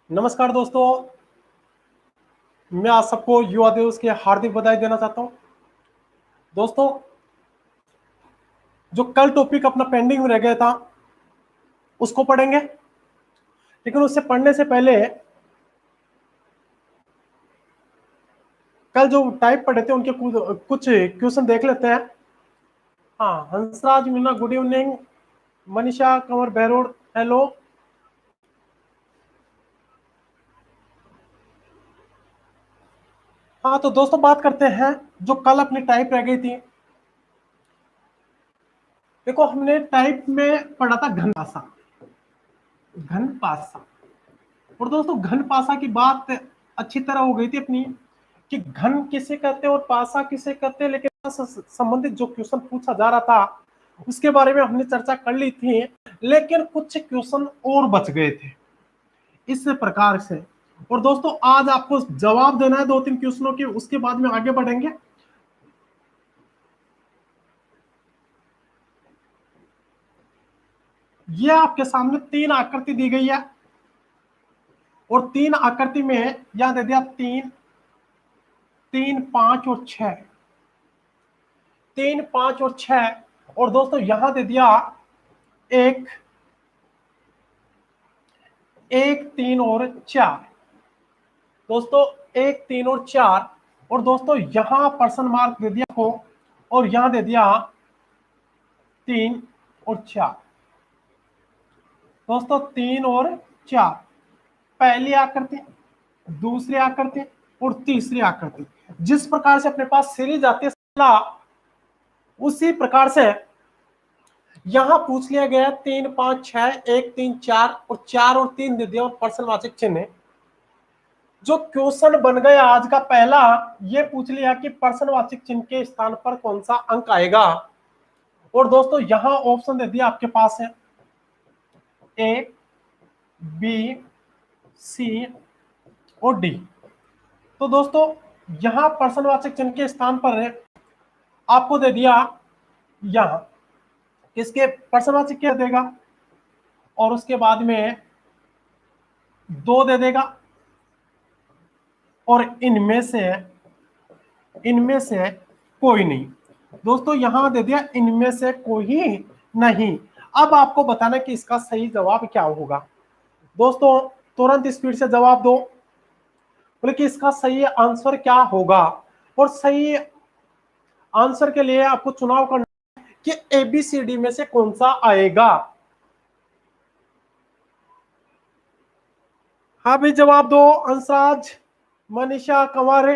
नमस्कार दोस्तों। मैं आप सबको युवा दिवस की हार्दिक बधाई देना चाहता हूं। दोस्तों, जो कल टॉपिक अपना पेंडिंग में रह गया था उसको पढ़ेंगे, लेकिन उससे पढ़ने से पहले कल जो टाइप पढ़े थे उनके कुछ क्वेश्चन देख लेते हैं। हाँ, Hansraj Meena good evening. Manisha Kanwar Behror hello. हाँ, तो दोस्तों बात करते हैं जो कल अपनी टाइप रह गई थी। देखो, हमने टाइप में पढ़ा था घन पासा। घन पासा। और दोस्तों, घन पासा की बात अच्छी तरह हो गई थी अपनी कि घन किसे कहते हैं और पासा किसे कहते हैं, लेकिन संबंधित जो क्वेश्चन पूछा जा रहा था उसके बारे में हमने चर्चा कर ली थी, लेकिन कुछ क्वेश्चन और बच गए थे इस प्रकार से। और दोस्तों, आज आपको जवाब देना है दो तीन क्वेश्चनों के, उसके बाद में आगे बढ़ेंगे। ये आपके सामने तीन आकृति दी गई है और तीन आकृति में यहां दे दिया तीन, तीन, पांच और छह। तीन, पांच और छह। और दोस्तों यहां दे दिया एक, एक, तीन और चार। दोस्तों, एक, तीन और चार। और दोस्तों यहां पर्सन मार्क दे दिया को, और यहां दे दिया तीन और चार। दोस्तों, तीन और चार, पहली आकृति, दूसरी आकृति और तीसरी आकृति। जिस प्रकार से अपने पास सीरीज आती है उसी प्रकार से यहां पूछ लिया गया तीन, पांच, छह, एक, तीन, चार, और चार और तीन दे दिया और प्रश्नवाचक चिन्ह। जो क्वेश्चन बन गया आज का पहला, ये पूछ लिया कि प्रश्नवाचक चिन्ह के स्थान पर कौन सा अंक आएगा। और दोस्तों यहां ऑप्शन दे दिया आपके पास है ए, बी, सी और डी। तो दोस्तों यहां प्रश्नवाचक चिन्ह के स्थान पर आपको दे दिया, यहां इसके प्रश्नवाचक क्या देगा और उसके बाद में दो दे देगा, और इनमें से कोई नहीं। दोस्तों यहां दे दिया इनमें से कोई नहीं। अब आपको बताना कि इसका सही जवाब क्या होगा। दोस्तों तुरंत स्पीड से जवाब दो, बोले कि इसका सही आंसर क्या होगा। और सही आंसर के लिए आपको चुनाव करना कि एबीसीडी में से कौन सा आएगा। हाँ भी जवाब दो, अंसराज, मनीषा कंवर।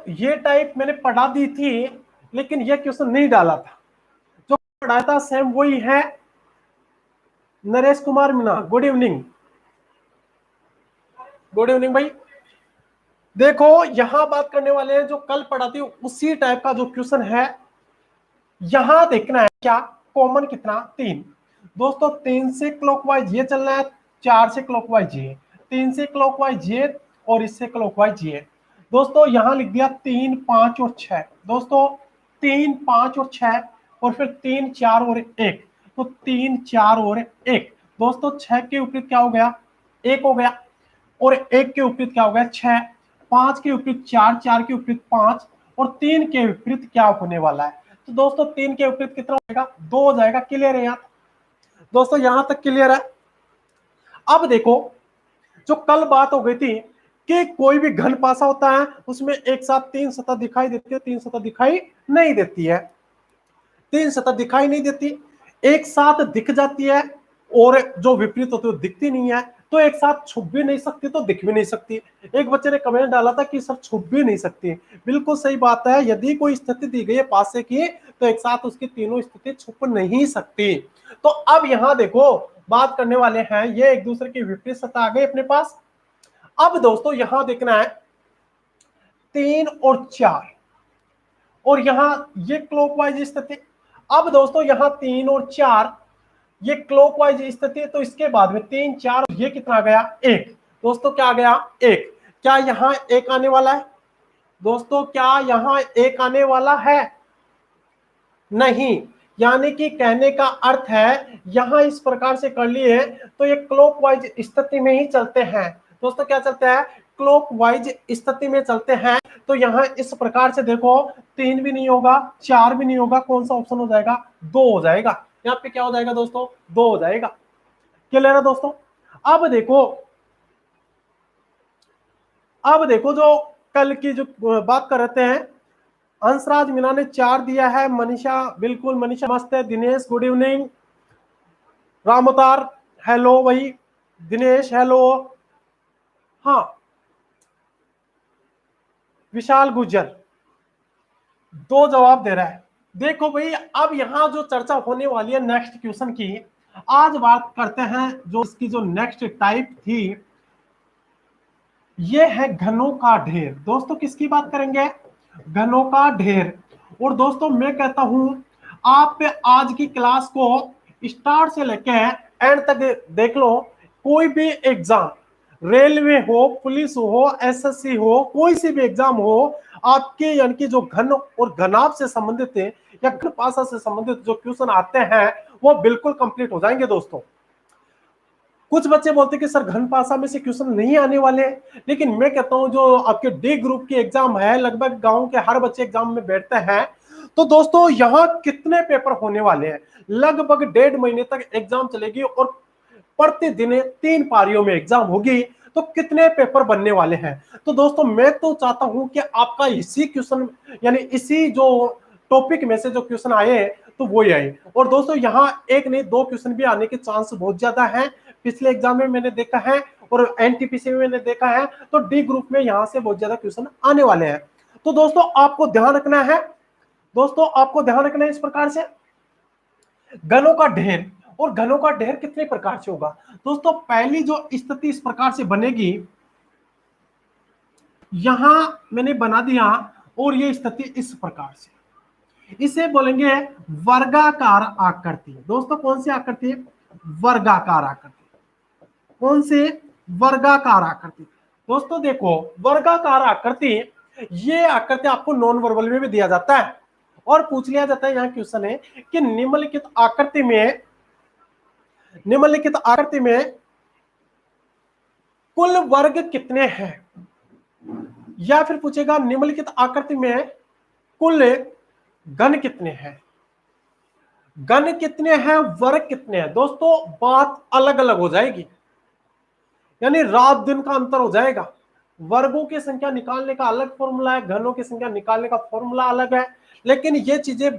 ये टाइप मैंने पढ़ा दी थी, लेकिन ये क्वेश्चन नहीं डाला था। जो पढ़ाया था सेम वही है। Naresh Kumar Meena good evening. Good evening भाई। देखो यहां बात करने वाले हैं जो कल पढ़ा थी उसी टाइप का जो क्वेश्चन है। यहां देखना है क्या कॉमन कितना, तीन। दोस्तों तीन से क्लॉकवाइज ये चलना है, चार से क्लॉकवाइज ये, तीन से क्लॉकवाइज ये, और इससे क्लॉकवाइज ये। दोस्तों यहां लिख दिया तीन, पांच और छह। दोस्तों तीन, पांच और छह, और फिर तीन, चार और एक। तो तीन, चार और एक। दोस्तों छह के विपरीत क्या हो गया, एक हो गया, और एक के विपरीत क्या हो गया, छह। पांच के विपरीत चार, चार के विपरीत पांच, और तीन के विपरीत क्या होने वाला है। तो दोस्तों तीन के विपरीत कितना हो जाएगा, दो हो जाएगा। क्लियर है यहाँ दोस्तों, यहां तक क्लियर है। अब देखो, जो कल बात हो गई थी कि कोई भी घन पासा होता है उसमें एक साथ तीन सतह दिखाई देती है, तीन सतह दिखाई नहीं देती है। तीन सतह दिखाई नहीं देती, एक साथ दिख जाती है, और जो विपरीत होती है वो दिखती नहीं है। तो एक साथ छुप भी नहीं सकती तो दिख भी नहीं सकती। एक बच्चे ने कमेंट डाला था कि सर छुप भी नहीं सकती। बिल्कुल सही बात है, यदि कोई स्थिति दी गई है पासे की तो एक साथ उसकी तीनों स्थिति छुप नहीं सकती। तो अब यहां देखो, बात करने वाले हैं ये एक दूसरे की विपरीत सतह आ गई अपने पास। अब दोस्तों यहां देखना है तीन और चार, और यहां ये क्लॉकवाइज स्थिति। अब दोस्तों यहां तीन और चार ये क्लॉकवाइज स्थिति, तो इसके बाद में तीन, चार, ये कितना आ गया, एक। दोस्तों क्या आ गया, एक। क्या यहां एक आने वाला है दोस्तों, क्या यहां एक आने वाला है, नहीं। यानी कि कहने का अर्थ है यहां इस प्रकार से कर लिए तो ये क्लॉकवाइज स्थिति में ही चलते हैं। दोस्तों क्या चलते हैं? क्लॉकवाइज स्थिति में चलते हैं। तो यहां इस प्रकार से देखो, 3 भी नहीं होगा, 4 भी नहीं होगा, कौन सा ऑप्शन हो जाएगा? 2 हो जाएगा। यहाँ पे क्या हो जाएगा दोस्तों? 2 हो जाएगा। क्लियर है दोस्तों? अब देखो जो कल की जो बात कर रहे हैं, हंसराज मीना ने 4 दिया है, मनीषा बिल्कुल, मनीषा मस्त है, दिनेश गुड इवनिंग, रामतार हेलो भाई, दिनेश हेलो, हाँ, विशाल गुज्जर 2 जवाब दे रहा है। देखो भाई, अब यहां जो चर्चा होने वाली है नेक्स्ट क्वेश्चन की, आज बात करते हैं जो इसकी जो नेक्स्ट टाइप थी, ये है घनों का ढेर। दोस्तों किसकी बात करेंगे? घनों का ढेर। और दोस्तों मैं कहता हूं आप आज की क्लास को स्टार्ट से लेके एंड तक देख लो। कोई भी एग्जाम, रेलवे हो, पुलिस हो, एसएससी हो, कोई सी भी एग्जाम हो, आपके यानी कि जो घन और घनाभ से संबंधित है या घन पासा से संबंधित जो क्वेश्चन आते हैं वो बिल्कुल कंप्लीट हो जाएंगे दोस्तों। कुछ बच्चे बोलते हैं कि सर घन पासा में से क्वेश्चन नहीं आने वाले, लेकिन मैं कहता हूं जो आपके डी ग्रुप की एग्जाम है, लगभग गांव के हर बच्चे एग्जाम में बैठते हैं। तो दोस्तों यहां कितने पेपर होने वाले हैं? लगभग 1.5 महीने तक एग्जाम चलेगी और प्रतिदिन 3 पारियों में एग्जाम होगी। तो कितने पेपर बनने वाले हैं? तो दोस्तों मैं तो चाहता हूं कि आपका इसी क्वेश्चन यानी इसी जो टॉपिक में से जो क्वेश्चन आए तो वो ही आए। और दोस्तों यहाँ एक नहीं 2 क्वेश्चन भी आने के चांस बहुत ज्यादा है। पिछले एग्जाम में मैंने देखा है और एनटीपीसी में मैंने देखा है, तो डी ग्रुप में यहाँ से बहुत ज्यादा क्वेश्चन आने वाले हैं। तो दोस्तों आपको ध्यान रखना है, इस प्रकार से घनों का ढेर। और घनों का ढेर कितने प्रकार से होगा? दोस्तों पहली जो स्थिति इस प्रकार से बनेगी, यहां मैंने बना दिया, और ये स्थिति इस प्रकार से, इसे बोलेंगे वर्गाकार आकृति। दोस्तों कौन सी आकृति? वर्गाकार आकृति। कौन से? वर्गाकार आकृति। दोस्तों देखो, वर्गाकार आकृति, ये आकृति आपको नॉन वर्बल में भी दिया जाता है और पूछ लिया जाता है। यहां क्वेश्चन है कि निम्नलिखित आकृति में कुल वर्ग कितने हैं, या फिर पूछेगा निम्नलिखित आकृति में कुल घन कितने हैं। घन कितने हैं, वर्ग कितने हैं? दोस्तों बात अलग अलग हो जाएगी, यानी रात दिन का अंतर हो जाएगा। वर्गों की संख्या निकालने का अलग फॉर्मूला है, घनों की संख्या निकालने का फॉर्मूला अलग है। लेकिन ये चीजें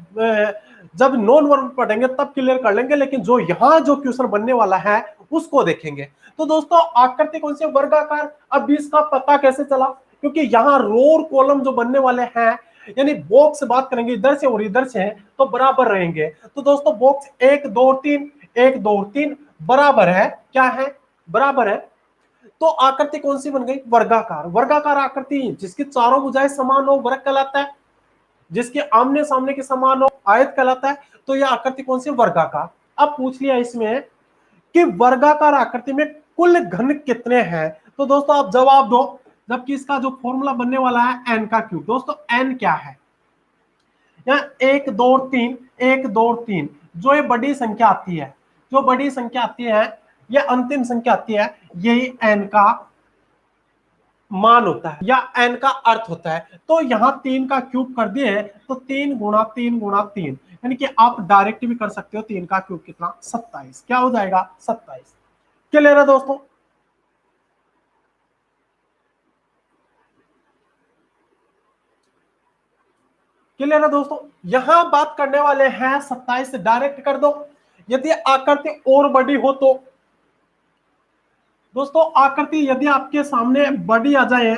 जब नॉन वर्ब पढ़ेंगे तब क्लियर कर लेंगे, लेकिन जो यहाँ जो क्वेश्चन बनने वाला है उसको देखेंगे। तो दोस्तों आकृति कौन सी? वर्गाकार। अब इसका पता कैसे चला? क्योंकि यहाँ रो और कॉलम जो बनने वाले हैं, यानी बॉक्स बात करेंगे इधर से और इधर से तो बराबर रहेंगे। तो दोस्तों बॉक्स 1 2 3 1 2 3 बराबर है, क्या है? बराबर है। तो आकृति कौन सी बन गई? वर्गाकार। वर्गाकार आकृति जिसकी चारों भुजाएं समान हो वर्ग कहलाता है, जिसके आमने सामने के समान हो आयत कहलाता है। तो यह आकृति कौन सी? वर्गाकार। अब पूछ लिया इसमें कि वर्गाकार आकृति में कुल घन कितने हैं, तो दोस्तों आप जवाब दो, जबकि इसका जो फॉर्मूला बनने वाला है एन का क्यूब। दोस्तों एन क्या है? यहाँ 1 2 3 1 2 3 जो ये बड़ी संख्या आती है, यह अंतिम संख्या आती है, यही एन का मान होता है या एन का अर्थ होता है। तो यहाँ 3 का क्यूब कर दिए तो 3 गुणा 3 गुणा 3, यानी कि आप डायरेक्ट भी कर सकते हो। 3 का क्यूब कितना? 27। क्या हो जाएगा? 27। क्लियर है दोस्तों? क्लियर है दोस्तों? यहां बात करने वाले हैं 27 से डायरेक्ट कर दो। यदि आकृति और बड़ी हो तो दोस्तों, आकृति यदि आपके सामने बड़ी आ जाए,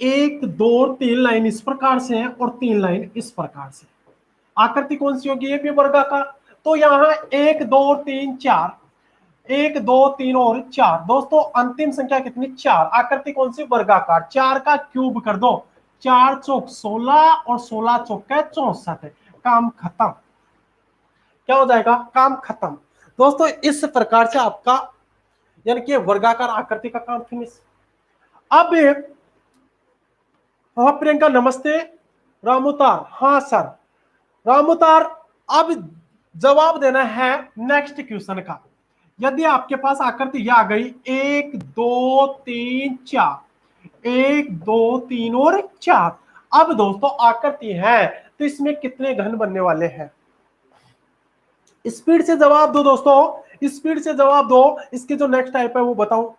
1 2 3 लाइन इस प्रकार से है और 3 लाइन इस प्रकार से, आकृति कौन सी होगी? ये भी वर्गाकार। तो यहां 1 2 3 4, 1 2 3 और 4, दोस्तों अंतिम संख्या कितनी? 4। आकृति कौन सी? वर्गाकार। 4 का क्यूब कर दो, 4 चौक 16 और 16 चौक 64, काम खत्म। क्या हो जाएगा? काम खत्म। दोस्तों इस प्रकार से आपका यानी कि वर्गाकार आकृति का काम फिनिश। अब हाँ प्रियंका नमस्ते। रामुतार, हाँ सर, रामुतार अब जवाब देना है नेक्स्ट क्वेश्चन का। यदि आपके पास आकृति यह आ गई 1 2 3 4, 1 2 3 और 4। अब दोस्तों आकृति है तो इसमें कितने घन बनने वाले हैं? स्पीड से जवाब दो दोस्तों, स्पीड से जवाब दो। इसकी जो नेक्स्ट टाइप है वो बताओ,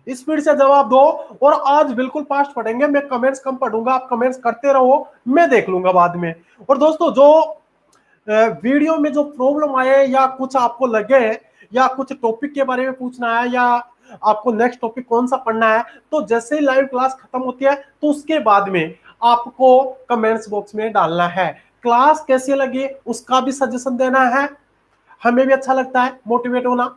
स्पीड से जवाब दो। और आज बिल्कुल फास्ट पढ़ेंगे, मैं कमेंट्स कम पढ़ूंगा, आप कमेंट्स करते रहो, मैं देख लूंगा बाद में। और दोस्तों जो वीडियो में जो प्रॉब्लम आए या कुछ आपको लगे या कुछ टॉपिक के बारे में पूछना है या आपको नेक्स्ट टॉपिक कौन सा पढ़ना है, तो जैसे ही लाइव क्लास खत्म होती है तो उसके बाद में आपको कमेंट्स बॉक्स में डालना है। क्लास कैसी लगी उसका भी सजेशन देना है, हमें भी अच्छा लगता है मोटिवेट होना।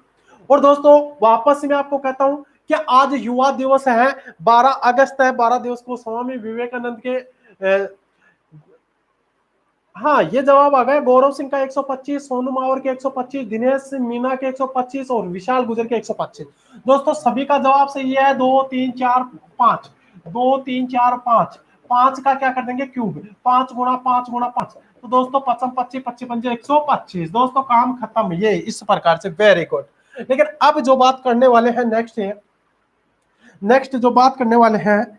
और दोस्तों वापस मैं आपको कहता हूं कि आज युवा दिवस है, 12 अगस्त है। 12 दिवस को स्वामी विवेकानंद के हाँ ये जवाब आ गए। गौरव सिंह का 125, सोनू मावर के 125, दिनेश मीना के 125 और विशाल गुजर के 125। दोस्तों सभी का जवाब सही है। 2 3 4 5, 2 3 4 5, 5 का क्या कर देंगे क्यूब, 5 गुणा 5 गुणा 5। तो दोस्तों 55 25 25 पंजे 125। दोस्तों काम खत्म, ये इस प्रकार से, वेरी गुड। लेकिन अब जो बात करने वाले हैं नेक्स्ट जो बात करने वाले हैं,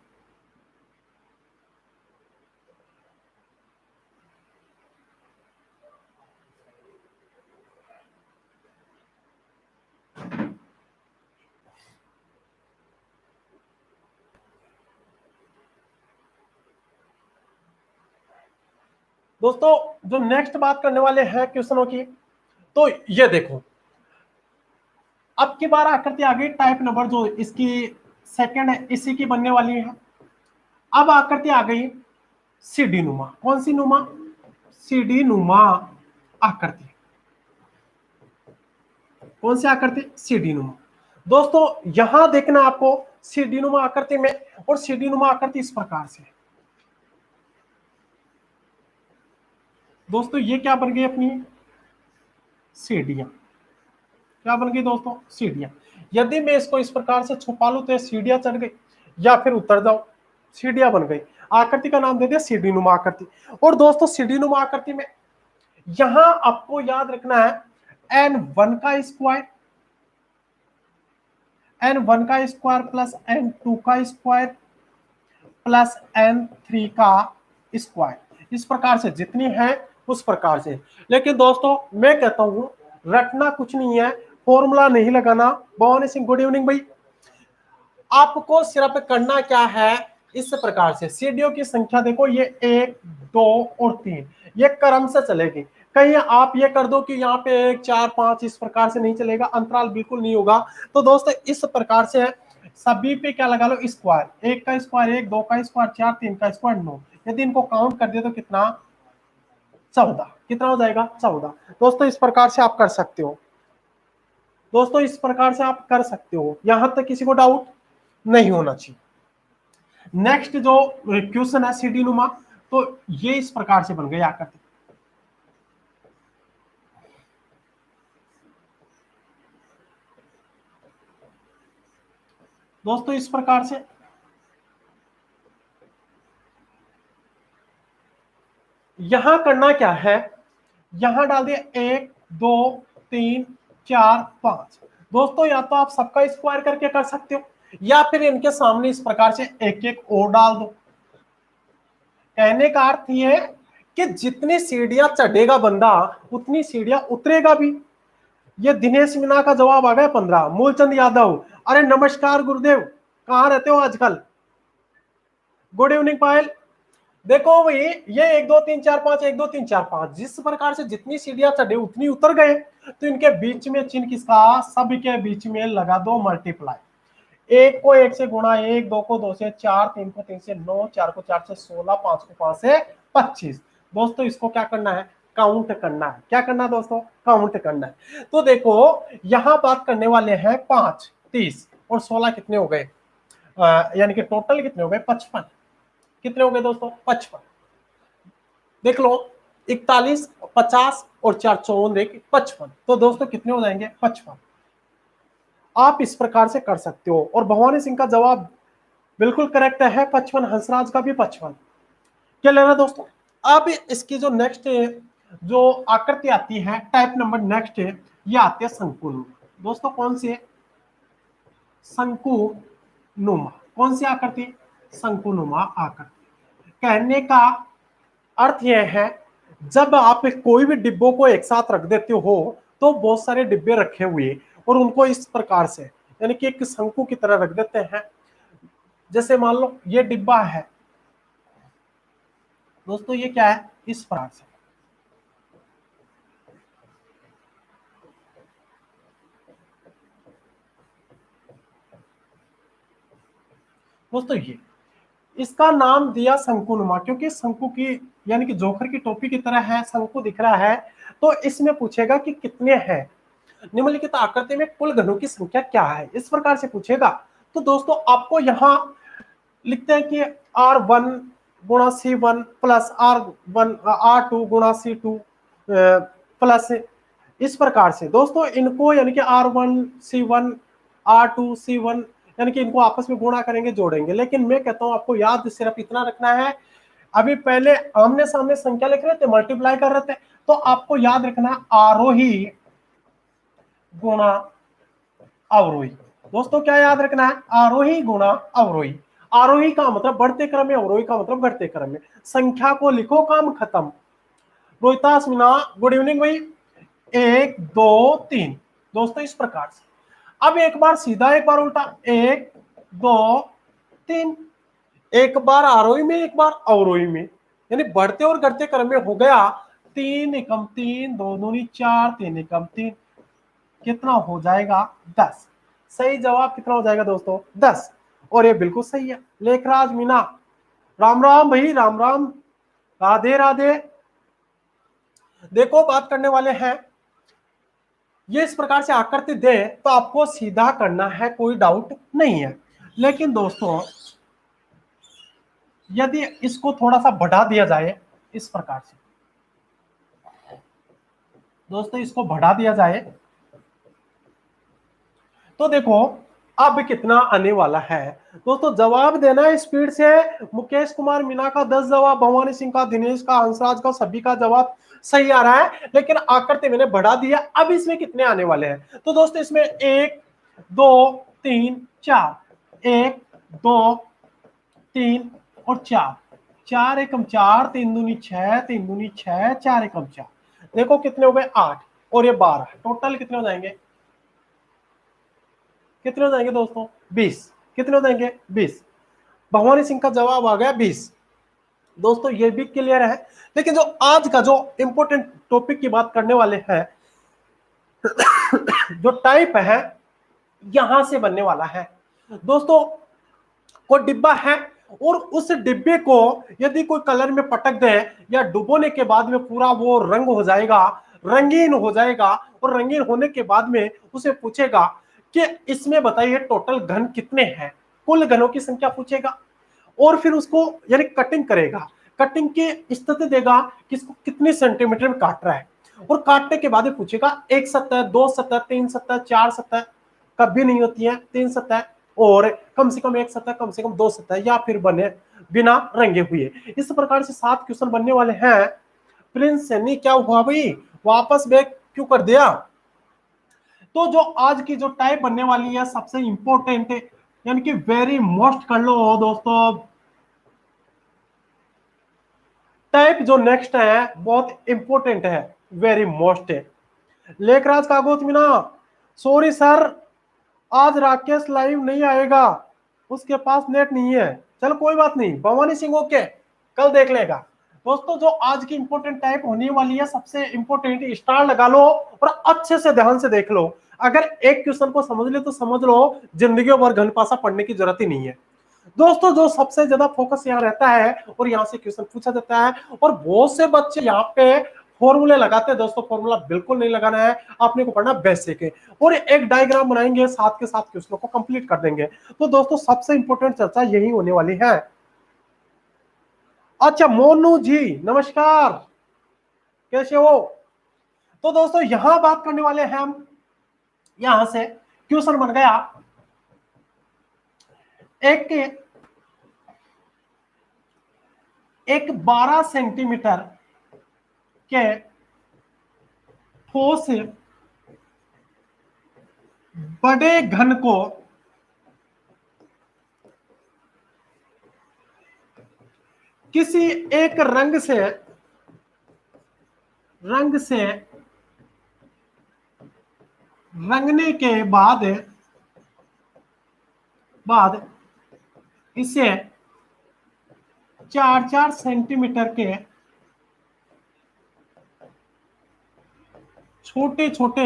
दोस्तों जो नेक्स्ट बात करने वाले हैं क्वेश्चनों की, तो ये देखो अब की बार आकृति आ गई टाइप नंबर जो इसकी सेकंड है, इसी की बनने वाली है। अब आकृति आ गई सीडी नुमा। कौन सी नुमा? सीडी नुमा आकृति। कौन सी आकृति? सीडी नुमा। दोस्तों यहां देखना आपको सीडी नुमा आकृति में, और सीडी नुमा आकृति इस प्रकार से। दोस्तों ये क्या बन गई अपनी? सीढ़ियां। क्या बन गई दोस्तों? सीढ़ियां। यदि मैं इसको इस प्रकार से छुपा लूं तो ये सीढ़ियां चढ़ गई, या फिर उतर जाओ, सीढ़ियां बन गई। आकृति का नाम दे दिया सीढ़ी नुमा आकृति। और दोस्तों सीढ़ी नुमा आकृति में यहां आपको याद रखना है n1 का स्क्वायर, n1 का स्क्वायर प्लस n2 का स्क्वायर प्लस n3 का स्क्वायर। इस प्रकार से जितनी है उस प्रकार से। लेकिन दोस्तों मैं कहता हूं रटना कुछ नहीं है, फॉर्मूला नहीं लगाना। भवानी सिंह गुड इवनिंग भाई। आपको सिर्फ करना क्या है, इस प्रकार से सीढ़ियों की संख्या देखो, ये 1 2 और 3, ये क्रम से चलेगी। कहीं आप ये कर दो कि यहाँ पे 1 4 5, इस प्रकार से नहीं चलेगा, अंतराल बिल्कुल नहीं होगा। तो दोस्तों इस प्रकार से सभी पे क्या लगा लो स्क्वायर, 1 का स्क्वायर 1, 2 का स्क्वायर 4, 3 का स्क्वायर 9। यदि इनको काउंट कर दिया तो कितना? 14। कितना हो जाएगा? 14। दोस्तों इस प्रकार से आप कर सकते हो, दोस्तों इस प्रकार से आप कर सकते हो, यहां तक किसी को डाउट नहीं होना चाहिए। नेक्स्ट जो क्वेश्चन है सीडी नुमा, तो ये इस प्रकार से बन गया आकृति। दोस्तों इस प्रकार से यहां करना क्या है, यहां डाल दिया 1 2 3 4 5। दोस्तों या तो आप सबका स्क्वायर करके कर सकते हो, या फिर इनके सामने इस प्रकार से एक एक और डाल दो। कहने का अर्थ ये है कि जितनी सीढ़ियां चढ़ेगा बंदा उतनी सीढ़ियां उतरेगा भी। ये दिनेश मीना का जवाब आ गया 15। मूलचंद यादव, अरे नमस्कार गुरुदेव, कहाँ रहते हो आजकल? गुड इवनिंग पायल। देखो भाई ये 1 2 3 4 5, 1 2 3 4 5, जिस प्रकार से जितनी सीढ़ियां चढ़े उतनी उतर गए। तो इनके बीच में चिन्ह किसका? सब के बीच में लगा दो मल्टीप्लाई। 1 को 1 से गुणा, 1 2 को 2 से, 4 3 को 3 से, 9 4 को 4 से, 16 5 को 5 से 25। दोस्तों इसको क्या करना है? काउंट करना है। क्या करना है दोस्तों? काउंट करना है। तो देखो यहां बात करने वाले हैं 5 30 और 16 कितने हो गए? यानी कि टोटल कितने हो गए? 55। कितने हो गए दोस्तों? 55। देख लो 41 50 और 4 54 55। तो दोस्तों कितने हो जाएंगे? 55। आप इस प्रकार से कर सकते हो। और भवानी सिंह का जवाब बिल्कुल करेक्ट है 55। हंसराज का भी 55। क्या लेना दोस्तों? अब इसकी जो नेक्स्ट जो आकृति आती है टाइप नंबर नेक्स्ट है, ये आती है शंकुनुमा। दोस्तों कौन सी है? शंकुनुमा। कौन सी आकृति? शंकुनुमा आकृति। कहने का अर्थ यह है, जब आप कोई भी डिब्बों को एक साथ रख देते हो तो बहुत सारे डिब्बे रखे हुए और उनको इस प्रकार से यानी कि एक शंकु की तरह रख देते हैं। जैसे मान लो ये डिब्बा है दोस्तों, ये क्या है? इस प्रकार से। दोस्तों ये इसका नाम दिया शंकुनुमा, क्योंकि शंकु की यानी कि जोकर की टोपी की तरह है, शंकु दिख रहा है। तो इसमें पूछेगा कि कितने हैं, निम्नलिखित आकृति में कुल घनों की संख्या क्या है, इस प्रकार से पूछेगा। तो दोस्तों आपको यहां लिखते हैं कि R1 गुणा C1 प्लस R1 R2 गुणा C2 प्लस, इस प्रकार से दोस्तों इनको यानी कि R1 C1 R2 C1 यानी कि इनको आपस में गुणा करेंगे, जोड़ेंगे। लेकिन मैं कहता हूं आपको याद सिर्फ इतना रखना है, अभी पहले आमने सामने संख्या लिख रहे थे, मल्टीप्लाई कर रहे थे, तो आपको याद रखना आरोही गुणा अवरोही। दोस्तों क्या याद रखना है? आरोही गुणा अवरोही। आरोही का मतलब बढ़ते क्रम में, अवरोही का मतलब घटते क्रम में। संख्या को लिखो, काम खत्म। रोहितास मीना गुड इवनिंग भाई। 1 2 3 दोस्तों इस प्रकार से। अब एक बार सीधा एक बार उल्टा, 1 2 3, एक बार आरोही में एक बार अवरोही में, यानी बढ़ते और घटते क्रम में हो गया। 3 एकम 3, 2 दूनी 4, 3 एकम 3, कितना हो जाएगा? 10। सही जवाब कितना हो जाएगा दोस्तों? 10। और ये बिल्कुल सही है। लेखराज मीना राम राम भाई, राम राम, राधे राधे। देखो बात करने वाले हैं, ये इस प्रकार से आकृति दे तो आपको सीधा करना है, कोई डाउट नहीं है। लेकिन दोस्तों यदि इसको थोड़ा सा बढ़ा दिया जाए इस प्रकार से, दोस्तों इसको बढ़ा दिया जाए तो देखो अब कितना आने वाला है। दोस्तों जवाब देना है स्पीड से। मुकेश कुमार मीना का 10 जवाब, भवानी सिंह का, दिनेश का, हंसराज का, सभी का जवाब सही आ रहा है। लेकिन आकृति मैंने बढ़ा दिया। अब इसमें कितने आने वाले हैं? तो दोस्तों इसमें 1 2 3 4, 1 2 3 और 4, 4 एकम 4, 3 दूनी 6, 3 दूनी 6, 4 एकम 4। देखो कितने हो गए? 8 और ये 12, टोटल कितने हो जाएंगे? कितने हो जाएंगे दोस्तों? 20। कितने हो जाएंगे? 20। भवानी सिंह का जवाब आ गया 20। दोस्तों ये भी क्लियर है। लेकिन जो आज का जो इंपॉर्टेंट टॉपिक की बात करने वाले हैं, जो टाइप है यहां से बनने वाला है दोस्तों। कोई डिब्बा है और उस डिब्बे को यदि कोई कलर में पटक दे या डुबोने के बाद में पूरा वो रंग हो जाएगा, रंगीन हो जाएगा, और रंगीन होने के बाद में उसे पूछेगा कि इसमें बताइए टोटल घन कितने हैं, कुल घनों की संख्या पूछेगा। और फिर उसको यानी कटिंग करेगा, कटिंग की स्थिति देगा कि इसको कितने सेंटीमीटर में काट रहा है, और काटने के बाद पूछेगा 1 सतह 2 सतह 3 सतह 4 सतह, कभी नहीं होती है 3 सतह, और कम से कम 1 सतह, कम से कम 2 सतह, या फिर बने बिना रंगे हुए। इस प्रकार से 7 क्वेश्चन बनने वाले हैं। प्रिंस सैनी क्या हुआ भाई, वापस बैक क्यों कर दिया? तो जो आज की जो टाइप बनने वाली है सबसे इंपॉर्टेंट यानी कि वेरी मोस्ट कर लो दोस्तों, टाइप जो नेक्स्ट है बहुत इंपॉर्टेंट है, वेरी मोस्ट है। लेखराज कागोत मीना सॉरी सर, आज राकेश लाइव नहीं आएगा, उसके पास नेट नहीं है। चलो कोई बात नहीं, भवानी सिंह ओके, कल देख लेगा। दोस्तों जो आज की इंपॉर्टेंट टाइप होने वाली है सबसे इंपॉर्टेंट, स्टार लगा लो और अच्छे से ध्यान से देख लो। अगर एक क्वेश्चन को समझ ले तो समझ लो, जिंदगी भर घनपासा पढ़ने की जरूरत ही नहीं है। दोस्तों जो सबसे ज्यादा फोकस यहाँ रहता है और यहाँ से क्वेश्चन पूछा जाता है, और बहुत से बच्चे यहाँ पे फॉर्मूले लगाते हैं। दोस्तों फॉर्मूला बिल्कुल नहीं लगाना है, आपने को पढ़ना बेसिक है, और एक डायग्राम बनाएंगे, साथ के साथ क्वेश्चनों को कंप्लीट कर देंगे। तो दोस्तों सबसे इंपॉर्टेंट चर्चा यही होने वाली है। अच्छा मोनू जी नमस्कार, कैसे हो? तो दोस्तों यहां बात करने वाले हैं हम, यहां से क्वेश्चन बन गया एक एक 12 सेंटीमीटर के ठोस बड़े घन को किसी एक रंग से रंगने के बाद इसे 4-4 सेंटीमीटर के छोटे छोटे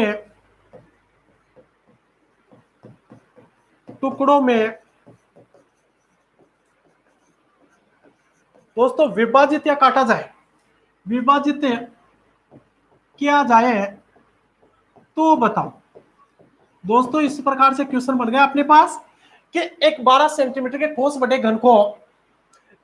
टुकड़ों में दोस्तों विभाजित या काटा जाए, विभाजित किया जाए तो बताओ। दोस्तों इस प्रकार से क्वेश्चन बन गया अपने पास कि एक 12 सेंटीमीटर के ठोस बड़े घन को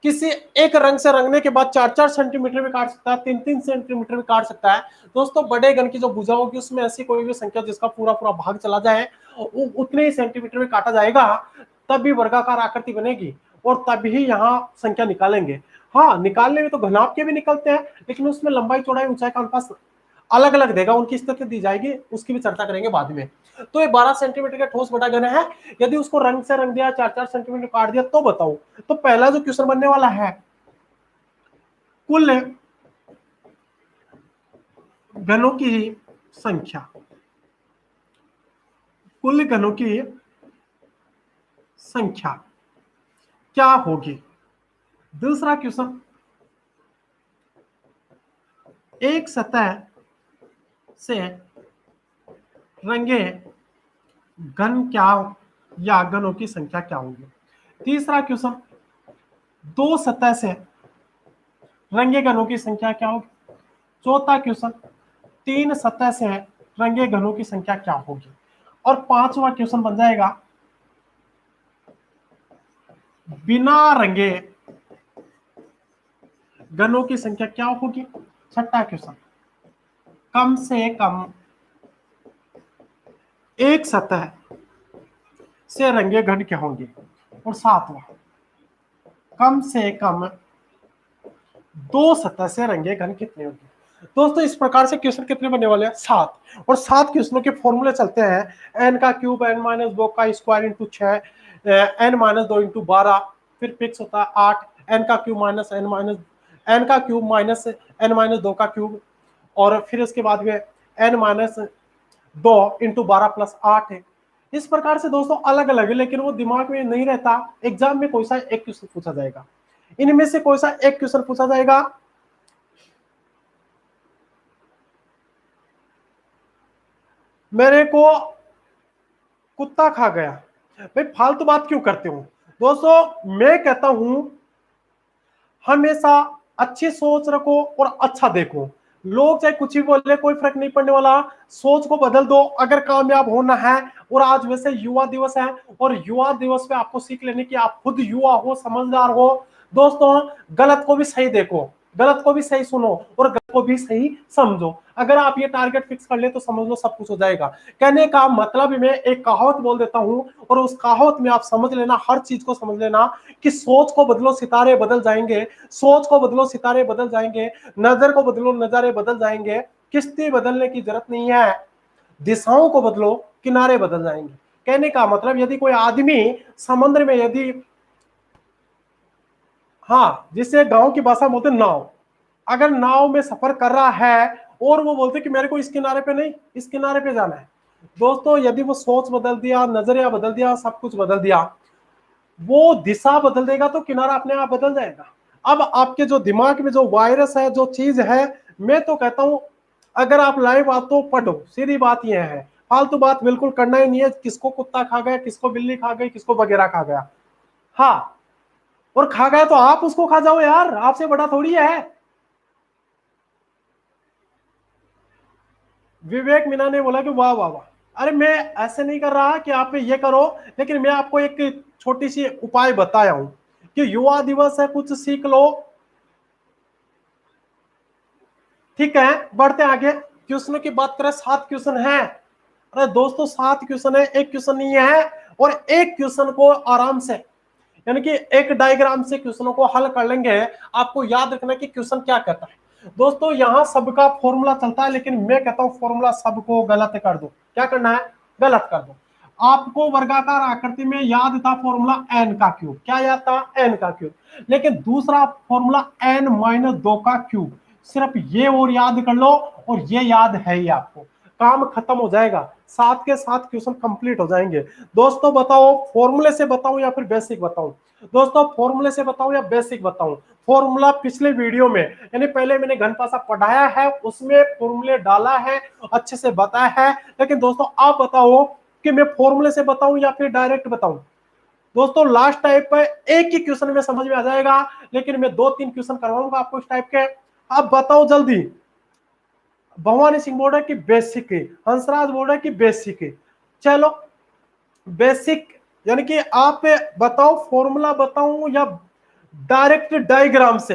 किसी एक रंग से रंगने के बाद 4-4 सेंटीमीटर में काट सकता है, 3-3 सेंटीमीटर में काट सकता है। दोस्तों बड़े घन की जो भुजा होगी उसमें ऐसी कोई भी संख्या जिसका पूरा पूरा भाग चला जाए उतने ही सेंटीमीटर में काटा जाएगा, तब भी वर्गाकार आकृति बनेगी और तभी यहाँ संख्या निकालेंगे। हाँ, निकालने में तो घनाभ के भी निकलते हैं, लेकिन उसमें लंबाई चौड़ाई ऊंचाई का अनुपात अलग अलग देगा, उनकी स्थिति दी जाएगी, उसकी भी चर्चा करेंगे बाद में। तो ये 12 सेंटीमीटर का ठोस बड़ा घन है, यदि उसको रंग से रंग दिया, 4-4 सेंटीमीटर काट दिया तो बताओ। तो पहला जो क्वेश्चन बनने वाला है, कुल घनों की संख्या, कुल घनों की संख्या क्या होगी। दूसरा क्वेश्चन, एक सतह से रंगे घन क्या या घनों की संख्या क्या होगी। तीसरा क्वेश्चन, दो सतह से रंगे घनों की संख्या क्या होगी। चौथा क्वेश्चन, तीन सतह से रंगे घनों की संख्या क्या होगी। और पांचवा क्वेश्चन बन जाएगा, बिना रंगे घनों की संख्या क्या होगी। छठा क्वेश्चन, कम से कम एक सतह से रंगे घन क्या होंगे। और सातवां, कम से कम दो सतह से रंगे घन कितने होंगे। दोस्तों इस प्रकार से क्वेश्चन कितने बनने वाले हैं, 7। और 7 क्वेश्चनों के फॉर्मूले चलते हैं, n का क्यूब n-2 का स्क्वायर इंटू 6, n-2 इंटू 12, फिर फिक्स होता है 8, n का क्यूब माइनस n का क्यूब माइनस n-2 का क्यूब, और फिर इसके बाद में n-2 इंटू 12 प्लस 8 है। इस प्रकार से दोस्तों अलग अलग है, लेकिन वो दिमाग में नहीं रहता, एग्जाम में कोई सा एक क्वेश्चन पूछा जाएगा, इनमें से कोई सा एक क्वेश्चन पूछा जाएगा। मेरे को कुत्ता खा गया, भाई फालतू बात क्यों करते हो। दोस्तों मैं कहता हूं हमेशा अच्छी सोच रखो और अच्छा देखो, लोग चाहे कुछ भी बोले कोई फर्क नहीं पड़ने वाला, सोच को बदल दो अगर कामयाब होना है। और आज वैसे युवा दिवस है, और युवा दिवस पे आपको सीख लेने की, आप खुद युवा हो, समझदार हो। दोस्तों गलत को भी सही देखो, गलत को भी सही सुनो और गलत को भी सही समझो। अगर आप ये टारगेट फिक्स कर ले तो समझ लो सब कुछ हो जाएगा। कहने का मतलब मैं एक कहावत बोल देता हूं, और उस कहावत में आप समझ लेना, हर चीज को समझ लेना कि सोच को बदलो सितारे बदल जाएंगे, सोच को बदलो सितारे बदल जाएंगे, नजर को बदलो नजारे बदल जाएंगे। किश्ती बदलने की जरूरत नहीं है, दिशाओं को बदलो किनारे बदल जाएंगे। कहने का मतलब यदि कोई आदमी समुद्र में, यदि हाँ जिसे गांव की भाषा बोलते नाव, अगर नाव में सफर कर रहा है और वो बोलते कि मेरे को इस किनारे पे नहीं इस किनारे पे जाना है, दोस्तों यदि वो सोच बदल दिया, नजरिया बदल दिया, सब कुछ बदल दिया, वो दिशा बदल देगा तो किनारा अपने आप बदल जाएगा। अब आपके जो दिमाग में जो वायरस है, जो चीज है, मैं तो कहता हूं अगर आप लाइव बात तो पढ़ो, सीधी बात यह है, फालतू बात बिल्कुल करना ही नहीं है, किसको कुत्ता खा गया, किसको बिल्ली खा गई, किसको वगैरह खा गया। हाँ, और खा गया तो आप उसको खा जाओ यार, आपसे बड़ा थोड़ी है। विवेक मीना ने बोला कि वाह वाह वाह, अरे मैं ऐसे नहीं कर रहा कि आप ये करो, लेकिन मैं आपको एक छोटी सी उपाय बताया हूं कि युवा दिवस है, कुछ सीख लो। ठीक है, बढ़ते आगे, क्वेश्चन की बात करें, 7 क्वेश्चन है। अरे दोस्तों 7 क्वेश्चन है, एक क्वेश्चन नहीं है। और एक क्वेश्चन को आराम से, यानी कि एक डायग्राम से क्वेश्चनों को हल कर लेंगे। आपको याद रखना कि क्वेश्चन क्या कहता है, दोस्तों यहाँ सबका फॉर्मूला चलता है, लेकिन मैं कहता हूं फॉर्मूला सबको गलत कर दो। क्या करना है? गलत कर दो। आपको वर्गाकार आकृति में याद था फॉर्मूला एन का क्यूब। क्या याद था? एन का क्यूब। लेकिन दूसरा फॉर्मूला एन माइनस 2 का क्यूब, सिर्फ ये और याद कर लो, और ये याद है ही आपको, काम खत्म हो जाएगा, साथ के साथ क्वेश्चन कंप्लीट हो जाएंगे। दोस्तों बताओ फॉर्मूले से बताऊं या फिर बेसिक बताऊं? दोस्तों फॉर्मूले से बताऊं या बेसिक बताऊं? फॉर्मूला पिछले वीडियो में, यानी पहले मैंने घनपासा पढ़ाया है, उसमें फॉर्मूले डाला है, अच्छे से बताया है। लेकिन दोस्तों आप बताओ कि मैं फॉर्मूले से बताऊं या फिर डायरेक्ट बताऊं? दोस्तों लास्ट टाइप पर एक ही क्वेश्चन में समझ में आ जाएगा, लेकिन मैं 2-3 क्वेश्चन करवाऊंगा आपको इस टाइप के। आप बताओ जल्दी। भवानी सिंह बोल रहा है कि बेसिक है, हंसराज बोल रहा है कि बेसिक है। चलो बेसिक, यानी कि आप बताओ फॉर्मूला बताऊं या डायरेक्ट डायग्राम से?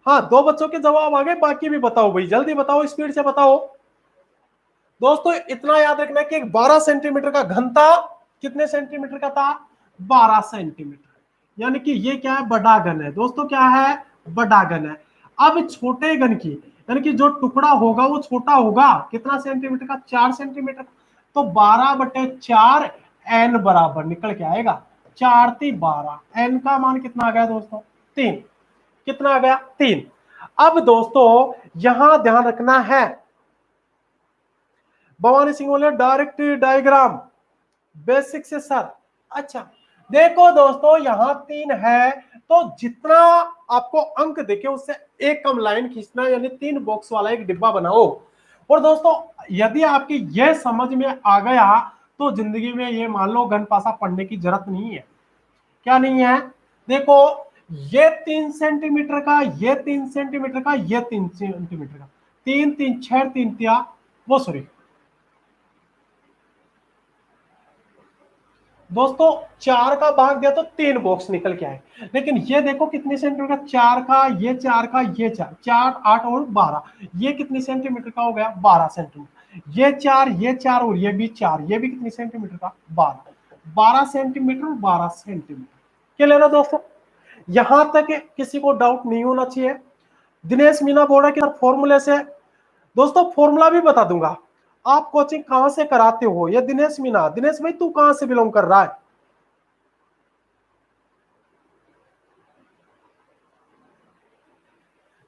हाँ, 2 बच्चों के जवाब आ गए, बाकी भी बताओ भाई, जल्दी बताओ, स्पीड से बताओ। दोस्तों इतना याद रखना कि 12 सेंटीमीटर का घन था, कितने सेंटीमीटर का था? 12 सेंटीमीटर। यानी कि ये क्या है? बड़ा घन है दोस्तों, क्या है? बड़ा घन है। अब छोटे घन की, यानी कि जो टुकड़ा होगा वो छोटा होगा, कितना सेंटीमीटर का? 4 सेंटीमीटर। तो 12/4 एन बराबर निकल के आएगा 4×3=12। एन का मान कितना आ गया दोस्तों? 3। कितना आ गया? 3। अब दोस्तों यहां ध्यान रखना है, भवानी सिंह बोले डायरेक्ट डायग्राम बेसिक से सर। अच्छा देखो दोस्तों यहां 3 है, तो जितना आपको अंक देखे उससे एक कम लाइन खींचना, यानी 3 बॉक्स वाला एक डिब्बा बनाओ। और दोस्तों यदि आपकी यह समझ में आ गया तो जिंदगी में ये मान लो घनपासा पढ़ने की जरूरत नहीं है। क्या नहीं है? देखो ये 3 सेंटीमीटर का, ये 3 सेंटीमीटर का, ये 3 सेंटीमीटर का, 3 3 6 3 तिया, वो सॉरी दोस्तों 4 का भाग दिया तो 3 बॉक्स निकल के आए। लेकिन ये देखो कितने सेंटीमीटर का? 4 का, ये 4 का, ये 4, 4 8 और 12, ये कितने सेंटीमीटर का हो गया? 12 सेंटीमीटर। ये 4, ये 4 और ये भी 4, ये भी कितने सेंटीमीटर का? 12। 12 सेंटीमीटर, 12 सेंटीमीटर। क्या लेना दोस्तों? यहां तक किसी को डाउट नहीं होना चाहिए। दिनेश मीना बोल रहा है कि फॉर्मूले से। दोस्तों फॉर्मूला भी बता दूंगा। आप कोचिंग कहां से कराते हो? ये दिनेश मीना, दिनेश भाई तू कहां से बिलोंग कर रहा है?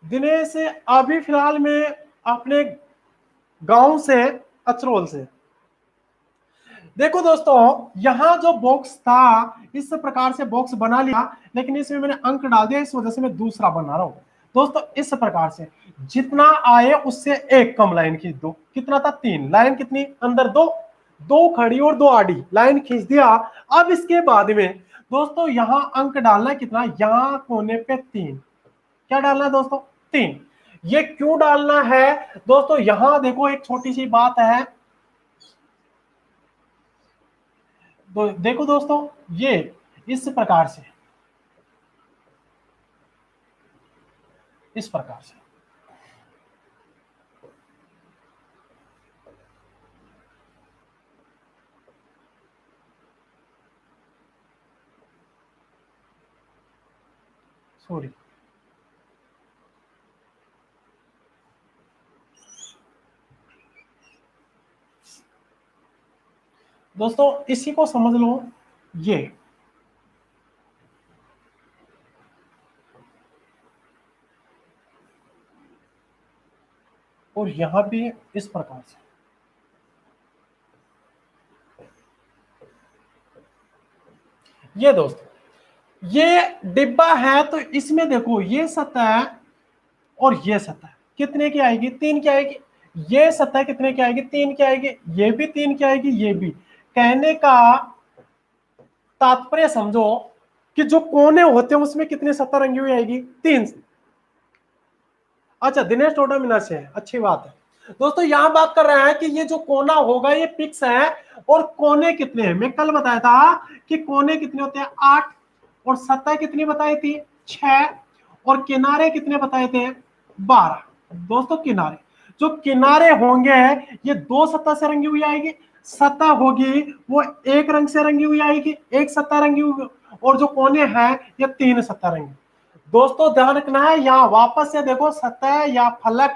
दिनेश अभी फिलहाल में अपने गांव से, अचरोल से। देखो दोस्तों यहां जो बॉक्स था इस प्रकार से बॉक्स बना लिया, लेकिन इसमें मैंने अंक डाल दिया, इस वजह से मैं दूसरा बना रहा हूं। दोस्तों इस प्रकार से जितना आए उससे एक कम लाइन खींच दो। कितना था? 3 लाइन। कितनी? अंदर 2, 2 खड़ी और 2 आड़ी लाइन खींच दिया। अब इसके बाद में दोस्तों यहां अंक डालना है कितना? यहां कोने पे 3। क्या डालना है दोस्तों? 3। ये क्यों डालना है दोस्तों? यहां देखो एक छोटी सी बात है, देखो दोस्तों ये इस प्रकार से, इस प्रकार से सॉरी, दोस्तों इसी को समझ लो। ये और यहां भी इस प्रकार से, ये दोस्तों ये डिब्बा है, तो इसमें देखो ये सतह और ये सतह कितने की आएगी? 3 की आएगी। ये सतह कितने की आएगी? 3 की आएगी। ये भी 3 की आएगी, ये भी। कहने का तात्पर्य समझो कि जो कोने होते हैं उसमें कितनी सतह रंगी हुई आएगी? 3। अच्छा दिनेश टोडा मीना से है, अच्छी बात है। दोस्तों यहां बात कर रहे हैं कि ये जो कोना होगा ये फिक्स है, और कोने कितने हैं? मैं कल बताया था कि कोने कितने होते हैं? 8। और सतह कितनी बताई थी? 6। और किनारे कितने बताए थे? 12। दोस्तों किनारे, जो किनारे होंगे ये 2 सतह से रंगी हुई आएगी। सतह होगी वो एक रंग से रंगी हुई आएगी, एक सतह रंगी हुई, और जो कोने हैं ये 3 सतह रंगी। दोस्तों ध्यान रखना है, यहाँ वापस से देखो सतह या फलक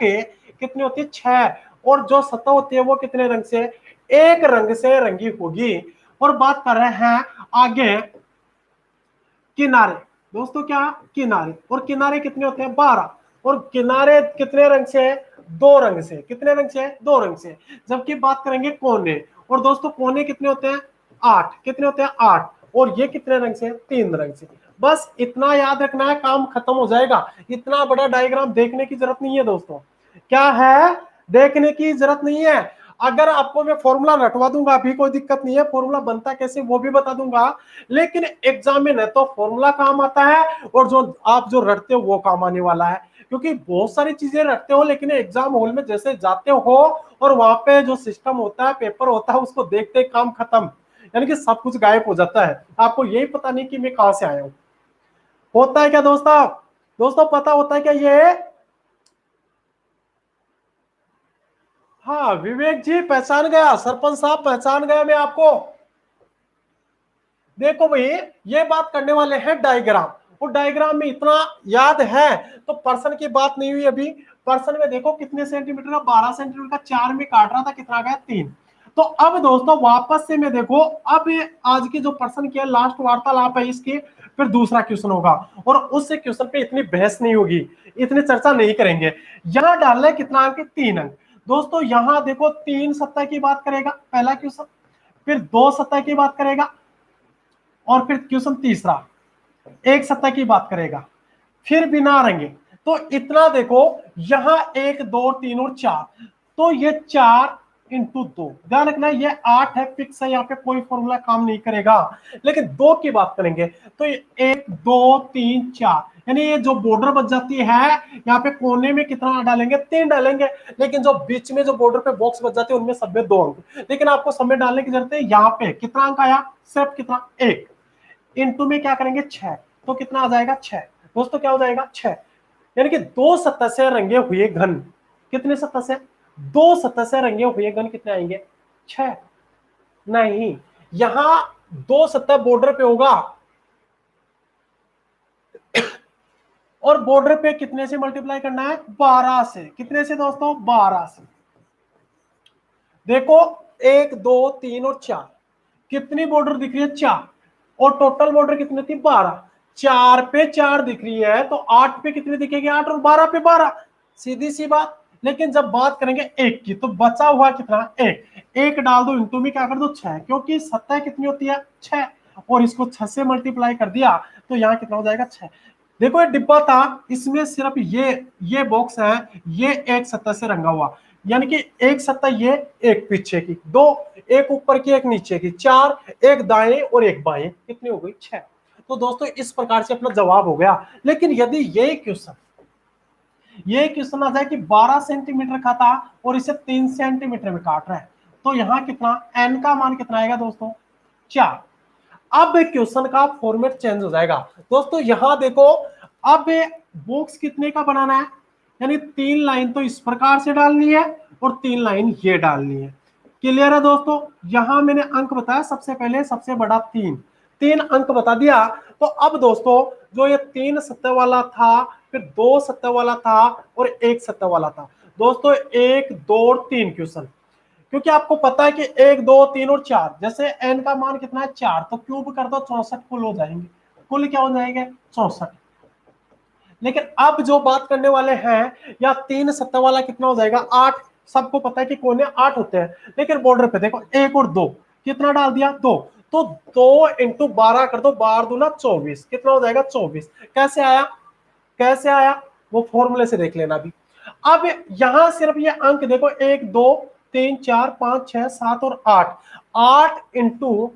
कितनी होती है, 6, और जो सतह होती है वो कितने रंग से, एक रंग से रंगी होगी। और बात कर रहे हैं आगे किनारे। दोस्तों क्या, किनारे, और किनारे कितने होते हैं, 12, और किनारे कितने रंग से है, 2 रंग से, कितने रंग से है, 2 रंग से। जबकि बात करेंगे कोने, और दोस्तों कोने कितने होते हैं, 8, कितने होते हैं, 8, और ये कितने रंग से, 3 रंग से। बस इतना याद रखना है, काम खत्म हो जाएगा। इतना बड़ा डायग्राम देखने की जरूरत नहीं है दोस्तों, क्या है, देखने की जरूरत नहीं है। अगर आपको मैं फॉर्मूला रटवा दूंगा अभी, कोई दिक्कत नहीं है, फॉर्मूला बनता कैसे वो भी बता दूंगा, लेकिन एग्जाम में न तो फॉर्मूला काम आता है, और जो आप जो रटते हो वो काम आने वाला है। क्योंकि बहुत सारी चीजें रटते हो, लेकिन एग्जाम हॉल में जैसे जाते हो और वहां पे जो सिस्टम होता है, पेपर होता है, उसको देखते काम खत्म, यानी कि सब कुछ गायब हो जाता है, आपको यही पता नहीं कि मैं कहां से आया हूं। होता है क्या दोस्तों, दोस्तों पता होता है क्या ये, हाँ विवेक जी पहचान गया, सरपंच साहब पहचान गया मैं आपको। देखो भाई, ये बात करने वाले हैं डायग्राम, और डायग्राम में इतना याद है तो पर्सन की बात नहीं हुई अभी। पर्सन में देखो कितने सेंटीमीटर का, 12 सेंटीमीटर का, 4 में काट रहा था, कितना गया, 3। तो अब दोस्तों वापस से मैं देखो, अब ये आज की जो पर्सन की लास्ट वार्तालाप है इसकी, फिर दूसरा क्वेश्चन होगा, और उससे क्वेश्चन पे इतनी बहस नहीं होगी, इतनी चर्चा नहीं करेंगे। यहां डालना है कितना अंक, 3 अंक। दोस्तों यहां देखो 3 सतह की बात करेगा पहला क्वेश्चन, फिर 2 सतह की बात करेगा, और फिर क्वेश्चन तीसरा 1 सतह की बात करेगा, फिर बिना रंगे। तो इतना देखो, यहां 1 2 3 और 4, तो ये 4 × 2, ध्यान रखना ये 8 है, फिक्स है, यहाँ पे कोई फॉर्मूला काम नहीं करेगा। लेकिन 2 की बात करेंगे तो ये 1 2 3 4, यानी ये जो बॉर्डर बच जाती है, यहाँ पे कोने में कितना डालेंगे, 3 डालेंगे। लेकिन जो बीच में जो बॉर्डर पे बॉक्स बच जाते हैं उनमें सब में 2 अंक, लेकिन आपको सब में डालने की जरूरत है। यहाँ पे कितना अंक आया, सिर्फ कितना, 1, इंटू में क्या करेंगे, 6, तो कितना आ जाएगा, 6। दोस्तों क्या हो जाएगा, 6। यानी कि 2 सतह से रंगे हुए घन, कितने सतह से, 2 सतह से रंगे हुए घन कितने आएंगे, 6। नहीं, यहां 2 सतह बॉर्डर पे होगा, और बॉर्डर पे कितने से मल्टीप्लाई करना है, 12 से, कितने से दोस्तों, 12 से। देखो 1 2 3 और 4, कितनी बॉर्डर दिख रही है, 4, और टोटल बॉर्डर कितनी थी, 12। 4 पे 4 दिख रही है तो 8 पे कितनी दिखेगी, 8, और 12 पे 12, सीधी सी बात। लेकिन जब बात करेंगे 1 की, तो बचा हुआ कितना, 1, 1 डाल दो, इंटू में क्या कर दो, 6, क्योंकि सतह कितनी होती है, 6, और इसको 6 से मल्टीप्लाई कर दिया तो यहाँ कितना हो जाएगा, 6। देखो ये डिब्बा था, इसमें सिर्फ ये बॉक्स है, ये एक सतह से रंगा हुआ, यानी कि एक सतह ये, एक पीछे की, 2, एक ऊपर की एक नीचे की, 4, एक दाएं और एक बाएं, कितनी हो गई, 6। तो दोस्तों इस प्रकार से अपना जवाब हो गया। लेकिन यदि ये क्वेश्चन आ जाए कि 12 सेंटीमीटर का था और इसे 3 सेंटीमीटर में काट रहा है, तो यहाँ कितना, एन का मान कितना आएगा दोस्तों, 4। अब क्वेश्चन का फॉर्मेट चेंज हो जाएगा दोस्तों, यहां देखो, अब बॉक्स कितने का बनाना है, यानी 3 लाइन तो इस प्रकार से डालनी है, और 3 लाइन ये डालनी है। क्लियर है दोस्तों, यहां मैंने अंक बताया, सबसे पहले सबसे बड़ा 3, 3 अंक बता दिया। तो अब दोस्तों जो ये 3 सतह वाला था, फिर 2 सतह वाला था, और 1 सतह वाला था, दोस्तों 1 2 और 3 क्वेश्चन, क्योंकि आपको पता है कि 1 2 3 और 4, जैसे एन का मान कितना है, 4, तो क्यूब कर दो, 64 कुल हो जाएंगे, कुल क्या हो जाएंगे, 64। लेकिन अब जो बात करने वाले हैं, या 3 सतह वाला कितना हो जाएगा, 8। सबको पता है कि कोने 8 होते हैं, लेकिन बॉर्डर पे देखो 1 और 2, कितना डाल दिया, 2, तो 2 × 12 कर दो, 12 दूना 24, कितना हो जाएगा, 24। कैसे आया, कैसे आया, वो फॉर्मूले से देख लेना अभी। अब यहां सिर्फ ये अंक देखो, 1 2 3 4 5 6 7 और 8, 8 ×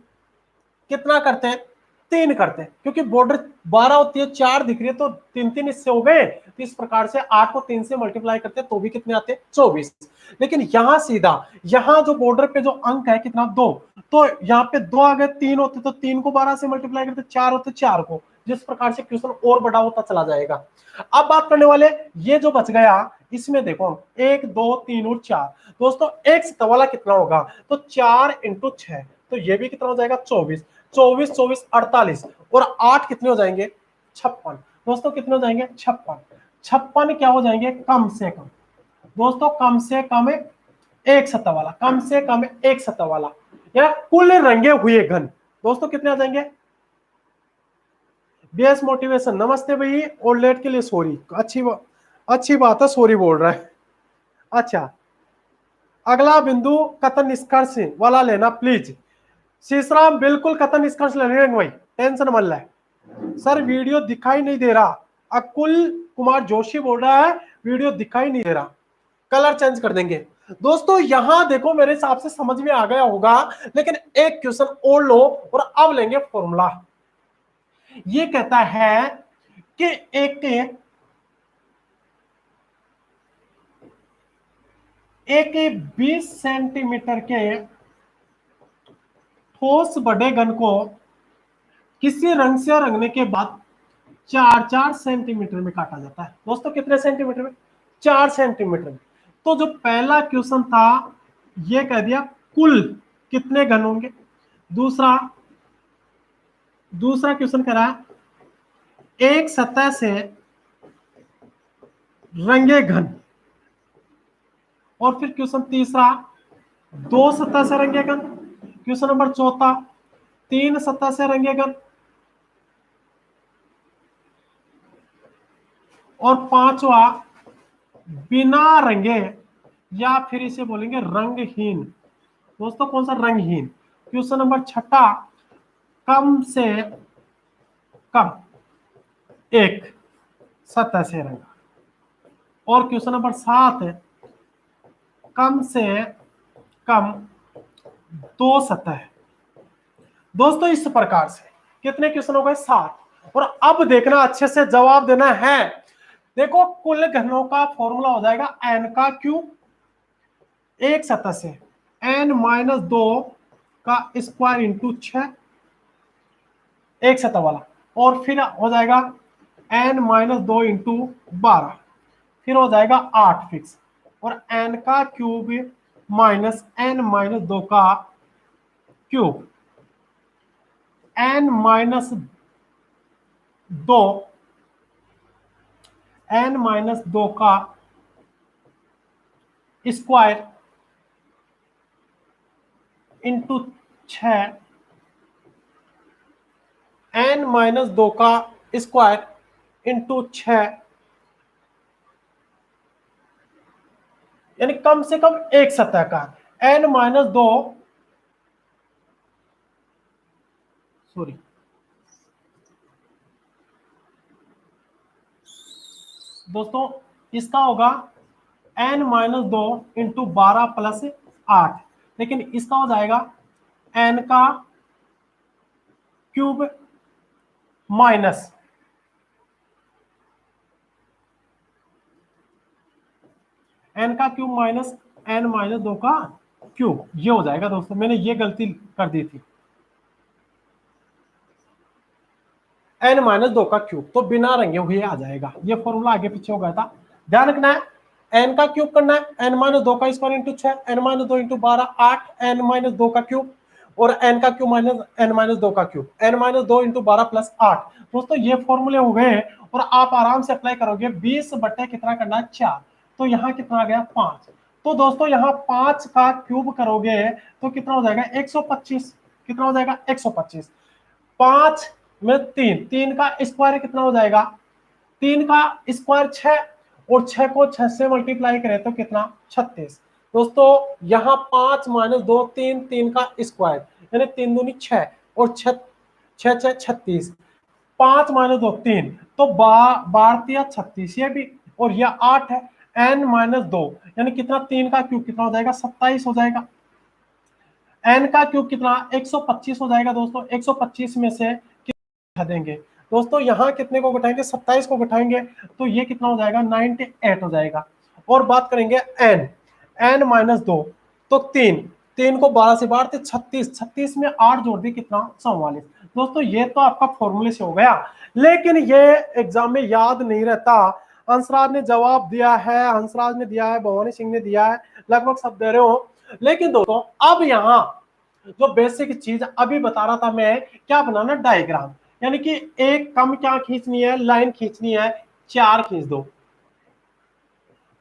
कितना करते हैं, 3 करते हैं, क्योंकि बॉर्डर 12 होती है, 4 दिख रही है, तो 3 3 इससे हो गए, तो इस प्रकार से 8 को 3 से मल्टीप्लाई करते हैं तो भी कितने आते हैं, 24। लेकिन यहां सीधा, यहां जो बॉर्डर पे जो अंक है कितना, 2, तो यहाँ पे 2 आ गए, 3 होते तो 3 को 12 से मल्टीप्लाई करते, 4 होते 4 को, जिस प्रकार से क्वेश्चन और बड़ा होता चला जाएगा। अब बात करने वाले, ये जो बच गया इसमें देखो 1 2 3 और 4, दोस्तों एक सतह वाला कितना होगा, तो 4 × 6, तो ये भी कितना हो जाएगा, 24, 24 24 48, और 8 कितने हो जाएंगे, 56। दोस्तों कितने हो जाएंगे 56। 56 क्या हो जाएंगे कम से कम, दोस्तों कम से कम एक सतह वाला, कम से कम एक सतह वाला, या कुल रंगे हुए घन दोस्तों कितने आ जाएंगे। बीएस मोटिवेशन नमस्ते भाई, और लेट के लिए सॉरी, अच्छी बात है, सॉरी बोल रहा है। अच्छा, अगला बिंदु कथन निष्कर्ष वाला लेना प्लीज। शीशराम बिल्कुल कथन निष्कर्ष लेने भाई, टेंशन मत ले। सर वीडियो दिखाई नहीं दे रहा, अकुल कुमार जोशी बोल रहा है वीडियो दिखाई नहीं दे रहा, कलर चेंज कर देंगे। दोस्तों यहां देखो मेरे हिसाब से समझ में आ गया होगा, लेकिन एक क्वेश्चन और लो और अब लेंगे फॉर्मूला। ये कहता है कि एक 20 सेंटीमीटर के ठोस बड़े घन को किसी रंग से रंगने के बाद 4-4 सेंटीमीटर में काटा जाता है। दोस्तों कितने सेंटीमीटर में, 4 सेंटीमीटर में। तो जो पहला क्वेश्चन था ये कह दिया कुल कितने घन होंगे, दूसरा क्वेश्चन कह रहा है एक सतह से रंगे घन, और फिर क्वेश्चन तीसरा 2 सतह से रंगे घन, क्वेश्चन नंबर चौथा 3 सतह से रंगे घन, और पांचवा बिना रंगे या फिर इसे बोलेंगे रंगहीन। दोस्तों कौन सा रंगहीन। क्वेश्चन नंबर छठा कम से कम एक सतह से रंगा, और क्वेश्चन नंबर 7 कम से कम 2 सतह। दोस्तों इस प्रकार से कितने क्वेश्चन हो गए 7, और अब देखना अच्छे से जवाब देना है। देखो कुल घनों का फॉर्मूला हो जाएगा n का क्यूब, एक सतह से n-2 का स्क्वायर इंटू 6, एक सतह वाला, और फिर हो जाएगा n-2 इंटू 12, फिर हो जाएगा 8 फिक्स, और n का क्यूब माइनस n-2 का क्यूब, n-2 का स्क्वायर इंटू 6, n-2 का स्क्वायर इंटू 6, यानी कम से कम एक सतह का n-2, सॉरी दोस्तों इसका होगा n-2 इंटू 12 प्लस 8, लेकिन इसका हो जाएगा n का क्यूब माइनस n का क्यूब माइनस n-2 का क्यूब, ये हो जाएगा। दोस्तों मैंने ये गलती कर दी थी, n-2 का क्यूब तो बिना रंगे हुए आ जाएगा, ये फॉर्मूला आगे पीछे हो गया था, ध्यान रखना है। n का क्यूब करना है, n-2 का square into 6, n-2 into 12 8, n-2 का क्यूब, और n का क्यूब माइनस n-2 का क्यूब, n-2 इंटू 12 प्लस 8। दोस्तों ये फॉर्मूले हो गए, और आप आराम से अप्लाई करोगे। 20 बटे कितना करना है 4, तो यहाँ कितना आ गया 5। तो दोस्तों यहाँ 5 का क्यूब करोगे तो कितना हो जाएगा 125, कितना हो जाएगा 125, 5 में 3 का स्क्वायर कितना हो जाएगा, 3 का स्क्वायर 6, और 6 को 6 से मल्टीप्लाई करें तो कितना 36। दोस्तों यहाँ 5 माइनस 2 3 का स्क्वायर यानी 3 दूनी 6, और 6 6 36, 5 माइनस 2 3, तो 12 36, ये भी, और यह 8 है, n-2 यानी कितना 3 का क्यूब कितना हो जाएगा 27 हो जाएगा, n का क्यूब कितना 125 हो जाएगा। दोस्तों 125 में से कितना देंगे, दोस्तों यहाँ कितने को घटाएंगे 27 को घटाएंगे तो ये कितना हो जाएगा 98 हो जाएगा। और बात करेंगे n-2, तो 3 को 12 से बांटते 36 में 8 जोड़ दी कितना 44। दोस्तों ये तो आपका फॉर्मूले से हो गया, लेकिन ये एग्जाम में याद नहीं रहता। हंसराज ने जवाब दिया है, हंसराज ने दिया है, भवानी सिंह ने दिया है, लगभग सब दे रहे हो। लेकिन दोस्तों अब यहाँ जो बेसिक चीज अभी बता रहा था मैं, क्या बनाना डायग्राम, यानी कि एक कम क्या खींचनी है, लाइन खींचनी है, 4 खींच दो,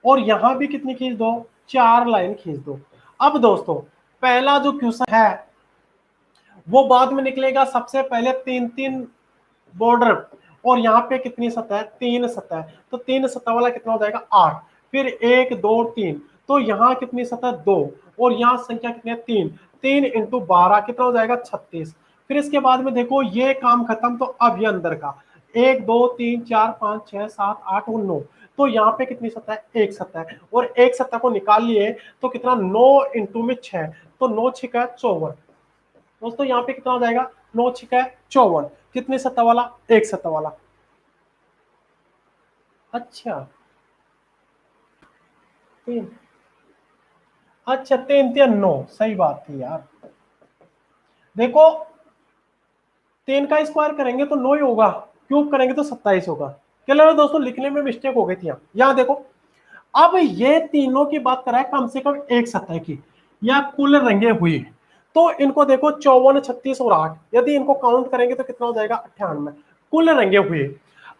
और यहां भी कितनी खींच दो, 4 लाइन खींच दो। अब दोस्तों पहला जो क्वेश्चन है वो बाद में निकलेगा, सबसे पहले 3-3 बॉर्डर, और यहाँ पे कितनी सतह है, 3 सतह, तो 3 सतह वाला कितना हो जाएगा, 8, फिर 1 2 3, तो यहाँ कितनी सतह, 2, और यहाँ संख्या कितनी है, 3, 3 इंटू 12 कितना हो जाएगा, 36। फिर इसके बाद में देखो ये काम खत्म, तो अब ये अंदर का 1 2 3 4 5 6 7 8 और 9, तो यहाँ पे कितनी सतह है, एक सतह है, और एक सतह को निकाल लिए तो कितना, 9 इंटू में 6, तो 9 छिका 54। दोस्तों यहाँ पे कितना हो जाएगा, 9 छिका 54, कितने सतह वाला, एक सतह वाला। अच्छा 3, अच्छा 3 3 9, सही बात थी यार। देखो 3 का स्क्वायर करेंगे तो 9 ही होगा, क्यूब करेंगे तो 27 होगा। क्या लगा दोस्तों, लिखने में मिस्टेक हो गई थी यहाँ देखो। अब ये तीनों की बात कर रहा है कम से कम एक सतह की, या कुल रंगे हुए, तो इनको देखो 54 36 और 8, यदि इनको काउंट करेंगे तो कितना हो जाएगा, 98 कुल रंगे हुए।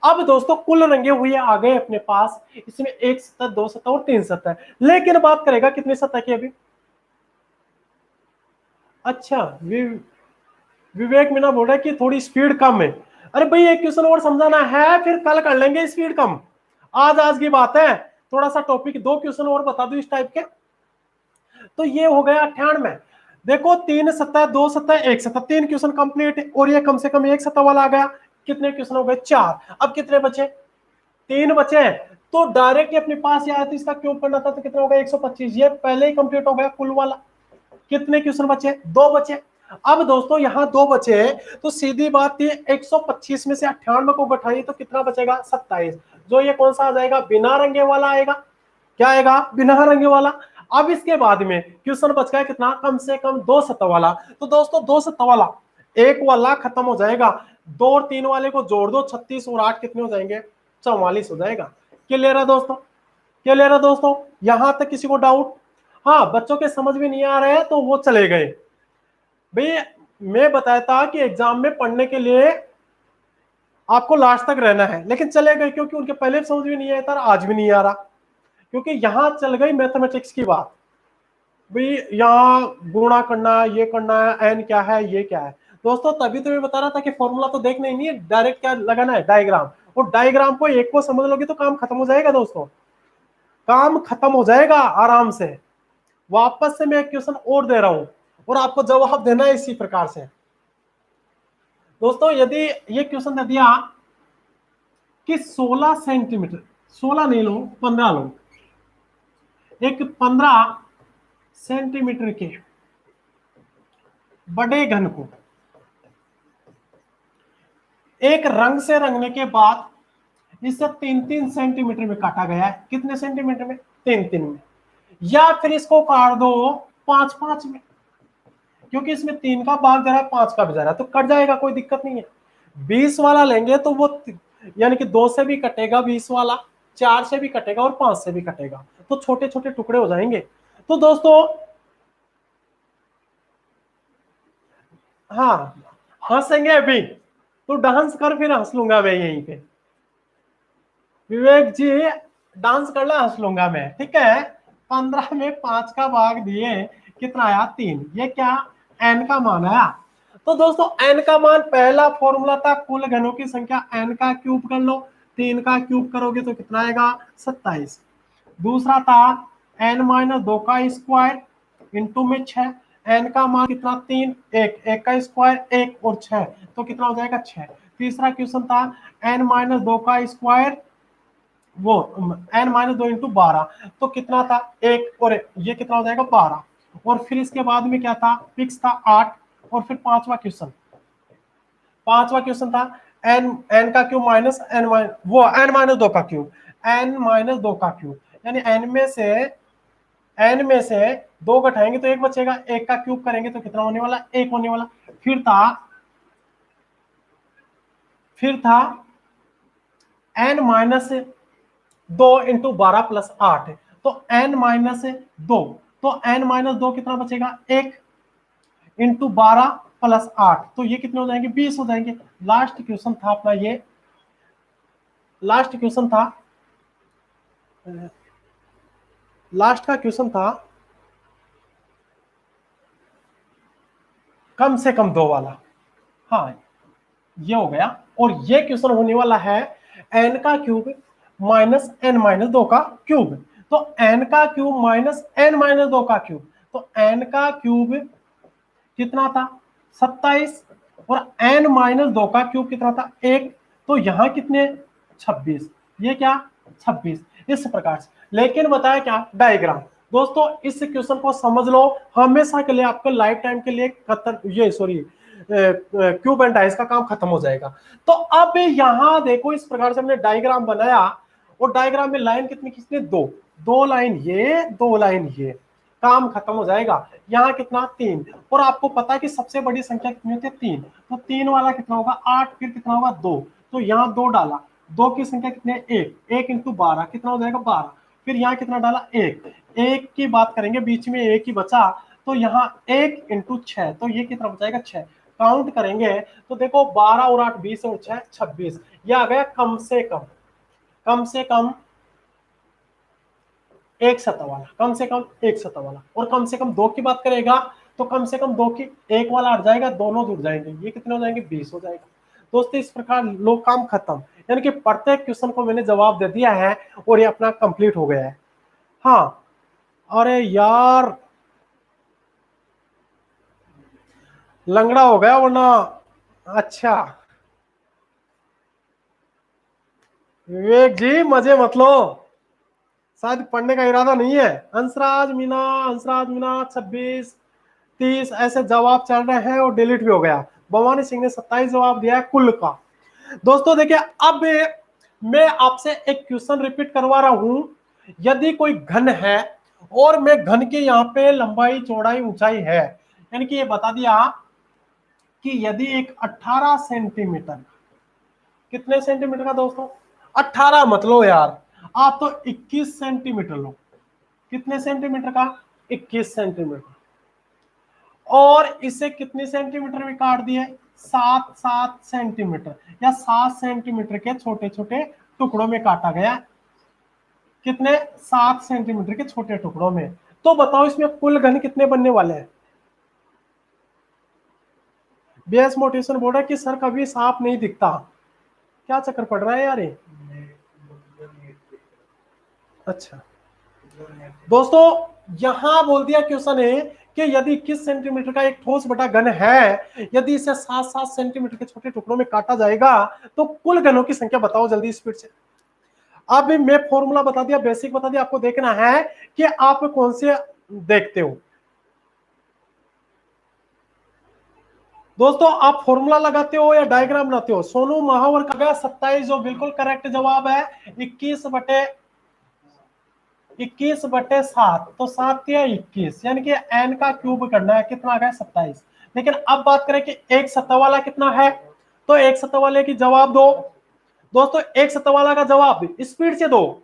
अब दोस्तों कुल रंगे हुए आ गए अपने पास, इसमें एक सतह, दो सतह और तीन सतह, लेकिन बात करेगा कितनी सतह की अभी। अच्छा विवेक मीना बोल रहा है कि थोड़ी स्पीड कम है। अरे भाई एक क्वेश्चन और समझाना है, फिर कल कर लेंगे स्पीड कम, आज आज की बात है। थोड़ा सा टॉपिक, 2 क्वेश्चन और बता दो इस टाइप के। तो ये हो गया 98। देखो 3 सतह, 2 सतह, एक सतह, 3 क्वेश्चन कंप्लीट, और ये कम से कम एक सतह वाला आ गया। कितने क्वेश्चन हो गए, 4। अब कितने बचे, 3 बचे। तो डायरेक्ट अपने पास आया, तो इसका क्यूब करना था, तो कितना होगा, 125। ये पहले ही कंप्लीट हो गया कुल वाला। कितने क्वेश्चन बचे, 2 बचे। अब दोस्तों यहाँ 2 बचे, तो सीधी बात थी 125 में से 98 को घटाइए तो कितना बचेगा, 27, जो ये कौन सा आ जाएगा, बिना रंगे वाला आएगा। क्या आएगा, बिना रंगे वाला। अब इसके बाद में क्वेश्चन बच गया कितना, कम से कम 2 सतह वाला। तो दोस्तों 2 सतह वाला एक वाला खत्म हो जाएगा, 2 और 3 वाले को जोड़ दो, 36 और 8 कितने हो जाएंगे, 44 हो जाएगा। क्लियर है दोस्तों, क्लियर है दोस्तों, यहां तक किसी को डाउट। हाँ बच्चों के समझ में नहीं आ रहे हैं तो वो चले गए। भाई मैं बताया था कि एग्जाम में पढ़ने के लिए आपको लास्ट तक रहना है, लेकिन चले गए क्योंकि उनके पहले समझ में नहीं आया था, आज भी नहीं आ रहा, क्योंकि यहां चल गई मैथमेटिक्स की बात। भाई यहाँ गुणा करना, ये करना है, एन क्या है, ये क्या है। दोस्तों तभी तो मैं बता रहा था कि फॉर्मूला तो देखना ही नहीं है, डायरेक्ट क्या लगाना है, डायग्राम। और डायग्राम को एक को समझ लोगे तो काम खत्म हो जाएगा दोस्तों, काम खत्म हो जाएगा आराम से। वापस से मैं एक क्वेश्चन और दे रहा हूं, और आपको जवाब देना है इसी प्रकार से। दोस्तों यदि ये क्वेश्चन दे दिया कि 16 सेंटीमीटर, 16 नहीं लो, 15 लो, एक 15 सेंटीमीटर के बड़े घन को एक रंग से रंगने के बाद इसे 3-3 सेंटीमीटर में काटा गया है। कितने सेंटीमीटर में, 3-3 में। या फिर इसको काट दो 5-5 में, क्योंकि इसमें 3 का भाग जा रहा है, 5 का भी जा रहा है, तो कट जाएगा, कोई दिक्कत नहीं है। 20 वाला लेंगे तो वो यानी कि 2 से भी कटेगा 20 वाला, 4 से भी कटेगा और 5 से भी कटेगा, तो छोटे छोटे टुकड़े हो जाएंगे। तो दोस्तों हाँ हंसेंगे अभी, तो डांस कर, फिर हंस लूंगा मैं यहीं पे। विवेक जी डांस कर ले, हंस लूंगा मैं, ठीक है। 15 में 5 का भाग दिए, कितना आया, 3। ये क्या, एन का मान आया। तो दोस्तों एन का मान, पहला फॉर्मूला था कुल घनों की संख्या, एन का क्यूब कर लो, 3 का क्यूब करोगे तो कितना आएगा, 27। दूसरा था एन माइनस 2 का स्क्वायर इंटू में 6, एन का मान कितना, 3, 1 का स्क्वायर 1 और 6, तो कितना हो जाएगा, 6। तीसरा क्वेश्चन था एन माइनस 2 का स्क्वायर, वो एन माइनस 2 इंटू 12, तो कितना था, 1 और ये कितना हो जाएगा, 12। और फिर इसके बाद में क्या था, फिक्स था 8। और फिर पांचवा क्वेश्चन था एन एन का क्यूब माइनस एन वो एन माइनस 2 का क्यूब, एन माइनस 2 का क्यूब, यानी एन में से 2 घटाएंगे तो 1 बचेगा, 1 का क्यूब करेंगे तो कितना होने वाला, 1 होने वाला। फिर था एन माइनस 2 इंटू 12 प्लस 8, तो एन माइनस 2, तो एन माइनस 2 कितना बचेगा, 1 इंटू 12 प्लस 8, तो ये कितने हो जाएंगे, 20 हो जाएंगे। लास्ट क्वेश्चन था अपना ये, लास्ट क्वेश्चन था, लास्ट का क्वेश्चन था कम से कम 2 वाला। हाँ, ये हो गया। और ये क्वेश्चन होने वाला है n का क्यूब माइनस n माइनस 2 का क्यूब। तो n का क्यूब माइनस n माइनस 2 का क्यूब, तो n का क्यूब कितना था, 27, और n माइनस 2 का क्यूब कितना था, 1। तो यहां कितने, 26, ये क्या, 26, इस प्रकार से। लेकिन बताया क्या, डायग्राम। दोस्तों इस क्वेश्चन को समझ लो, हमेशा के लिए, आपके लाइफ टाइम के लिए खत्म, ये सॉरी क्यूब एंड डाइस का काम खत्म हो जाएगा। तो अब यहां देखो, इस प्रकार से हमने डायग्राम बनाया, और डायग्राम में लाइन कितनी खींचनी, दो, 2 लाइन ये, 2 लाइन ये, काम खत्म हो जाएगा। यहाँ कितना, 3, और आपको पता है कि सबसे बड़ी संख्या कितनी होती है, 3, तो 3 वाला कितना होगा, 8, फिर कितना होगा, 2, तो यहाँ 2 डाला, 2 की संख्या कितनी है, 1, 1 इंटू 12 कितना हो जाएगा, 12, फिर यहाँ कितना डाला, 1, 1 की बात करेंगे, बीच में 1 ही बचा, तो यहाँ 1 इंटू 6, तो ये कितना बचाएगा, 6, काउंट करेंगे तो देखो 12 और 8 20 और 6 26, यह आ गया कम से कम, कम से कम एक सतह वाला, कम से कम एक सतह वाला। और कम से कम 2 की बात करेगा तो कम से कम 2 की, एक वाला हट जाएगा, दोनों जुड़ जाएंगे, ये कितने हो जाएंगे, 20 हो जाएगा। दोस्तों इस प्रकार लो, काम खत्म। यानी कि प्रत्येक क्वेश्चन को मैंने जवाब दे दिया है और ये अपना कंप्लीट हो गया है। हाँ, अरे यार लंगड़ा हो गया वरना। अच्छा विवेक जी मजे मत लो, शायद पढ़ने का इरादा नहीं है। हंसराज मीना, हंसराज मीना 26 30 ऐसे जवाब चल रहे हैं और डिलीट भी हो गया। भवानी सिंह ने 27 जवाब दिया है कुल का। दोस्तों देखिए, अब मैं आपसे एक क्वेश्चन रिपीट करवा रहा हूं। यदि कोई घन है और मैं घन के यहाँ पे लंबाई चौड़ाई ऊंचाई है, यानी कि ये बता दिया कि यदि एक 18 सेंटीमीटर, कितने सेंटीमीटर का दोस्तों, 18 मत लो यार, आप तो 21 सेंटीमीटर लो। कितने सेंटीमीटर का, 21 सेंटीमीटर। और इसे कितने सेंटीमीटर में काट दिए, 7 सेंटीमीटर या 7 सेंटीमीटर के छोटे छोटे टुकड़ों में काटा गया। कितने, 7 सेंटीमीटर के छोटे टुकड़ों में। तो बताओ इसमें कुल घन कितने बनने वाले हैं। बेस मोटिवेशन बोर्ड है कि सर कभी सांप नहीं दिखता, क्या चक्कर पड़ रहा है यार ये। अच्छा दोस्तों, यहां बोल दिया क्वेश्चन है कि यदि 21 सेंटीमीटर का एक ठोस बटा घन है, यदि इसे 7 सेंटीमीटर के छोटे टुकड़ों में काटा जाएगा तो कुल घनों की संख्या बताओ जल्दी स्पीड से। अब मैं फॉर्मूला बता दिया, बेसिक बता दिया, आपको देखना है कि आप कौन से देखते हो। दोस्तों आप फॉर्मूला लगाते हो या डायग्राम बनाते हो। सोनू महावर का गया 27, जो बिल्कुल करेक्ट जवाब है। 21/7, तो 7 या 21, यानी कि n का क्यूब करना है, कितना आ गया, 27। लेकिन अब बात करें कि एक सतह वाला कितना है, तो एक सतह वाले की जवाब दो। दोस्तों एक सतह वाला का जवाब स्पीड से दो,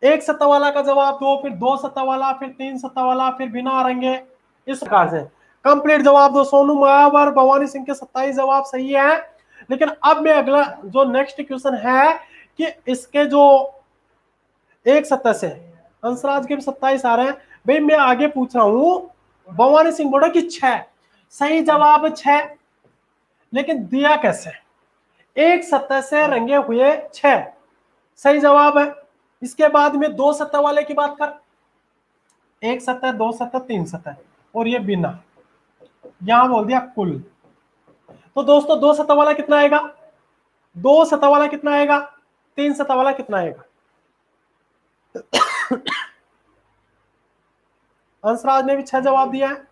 एक सतह वाला का जवाब दो, फिर 2 सतह वाला, फिर 3 सतह वाला, फिर बिना अरंगे, इस प्रकार से कंप्लीट जवाब दो। सोनू महावर, भवानी सिंह के 27 जवाब सही है। लेकिन अब मैं अगला जो नेक्स्ट क्वेश्चन है कि इसके जो एक सतह से, हंसराज के भी 27 आ रहे हैं भाई, मैं आगे पूछ रहा हूं। भवानी सिंह बोला कि 6, सही जवाब 6, लेकिन दिया कैसे, एक सतह से रंगे हुए 6 सही जवाब है। इसके बाद में 2 सतह वाले की बात कर, एक सतह, 2 सतह, 3 सतह, और ये बिना, यहां बोल दिया कुल। तो दोस्तों 2 सतह वाला कितना आएगा, 2 सतह वाला कितना आएगा, 3 सतह वाला कितना आएगा। हंसराज ने भी 6 जवाब दिया है।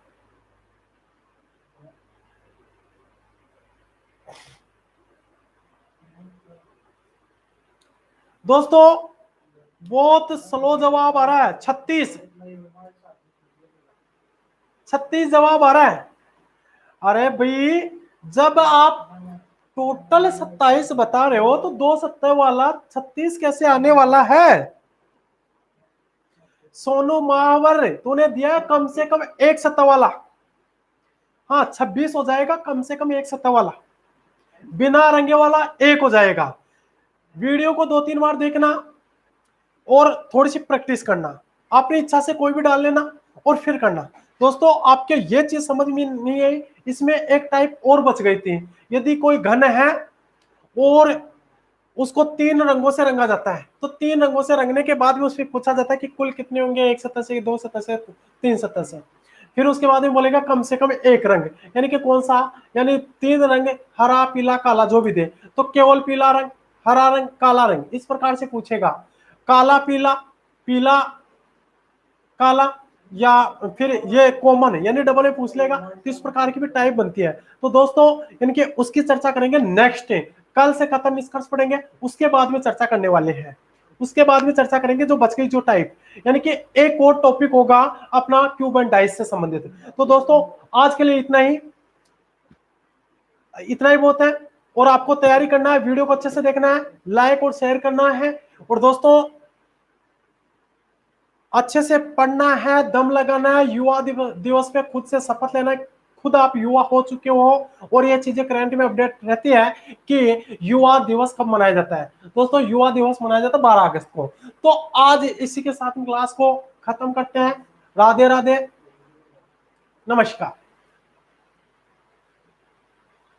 दोस्तों बहुत स्लो जवाब आ रहा है, 36 जवाब आ रहा है। अरे भाई जब आप टोटल 27 बता रहे हो तो 2 सत्तर वाला 36 कैसे आने वाला है। सोनू महावर तूने दिया कम से कम एक सत्ता वाला, हाँ 26 हो जाएगा, कम से कम एक सतह वाला, बिना रंगे वाला एक हो जाएगा। वीडियो को 2-3 बार देखना और थोड़ी सी प्रैक्टिस करना, अपनी इच्छा से कोई भी डाल लेना और फिर करना। दोस्तों आपके ये चीज समझ में नहीं आई, इसमें एक टाइप और बच गई थी। यदि कोई घन है और उसको 3 रंगों से रंगा जाता है, तो 3 रंगों से रंगने के बाद में उसमें पूछा जाता है कि कुल कितने होंगे, एक सतह से, 2 सतह से, 3 सतह से। फिर उसके बाद में बोलेगा कम से कम एक रंग, यानी कि कौन सा, यानी 3 रंग, हरा पीला काला जो भी दे, तो केवल पीला रंग, हरा रंग, काला रंग, इस प्रकार से पूछेगा। काला पीला, पीला काला, या फिर ये कॉमन यानी डबल में पूछ लेगा। तो इस प्रकार की भी टाइप बनती है। तो दोस्तों इनके उसकी चर्चा करेंगे नेक्स्ट डे, कल से खत्म निष्कर्ष पढ़ेंगे, उसके बाद में चर्चा करने वाले हैं। उसके बाद में चर्चा करेंगे जो बच गई जो टाइप, यानी कि एक और टॉपिक होगा अपना क्यूब एंड डाइस से संबंधित। तो दोस्तों आज के लिए इतना ही, इतना ही बहुत है। और आपको तैयारी करना है, वीडियो को अच्छे से देखना है, लाइक और शेयर करना है, और दोस्तों अच्छे से पढ़ना है, दम लगाना है। युवा दिवस पे खुद से शपथ लेना है, खुद आप युवा हो चुके हो, और ये चीजें करंट में अपडेट रहती है कि युवा दिवस कब मनाया जाता है। दोस्तों युवा दिवस मनाया जाता है 12 अगस्त को। तो आज इसी के साथ क्लास को खत्म करते हैं। राधे राधे, नमस्कार।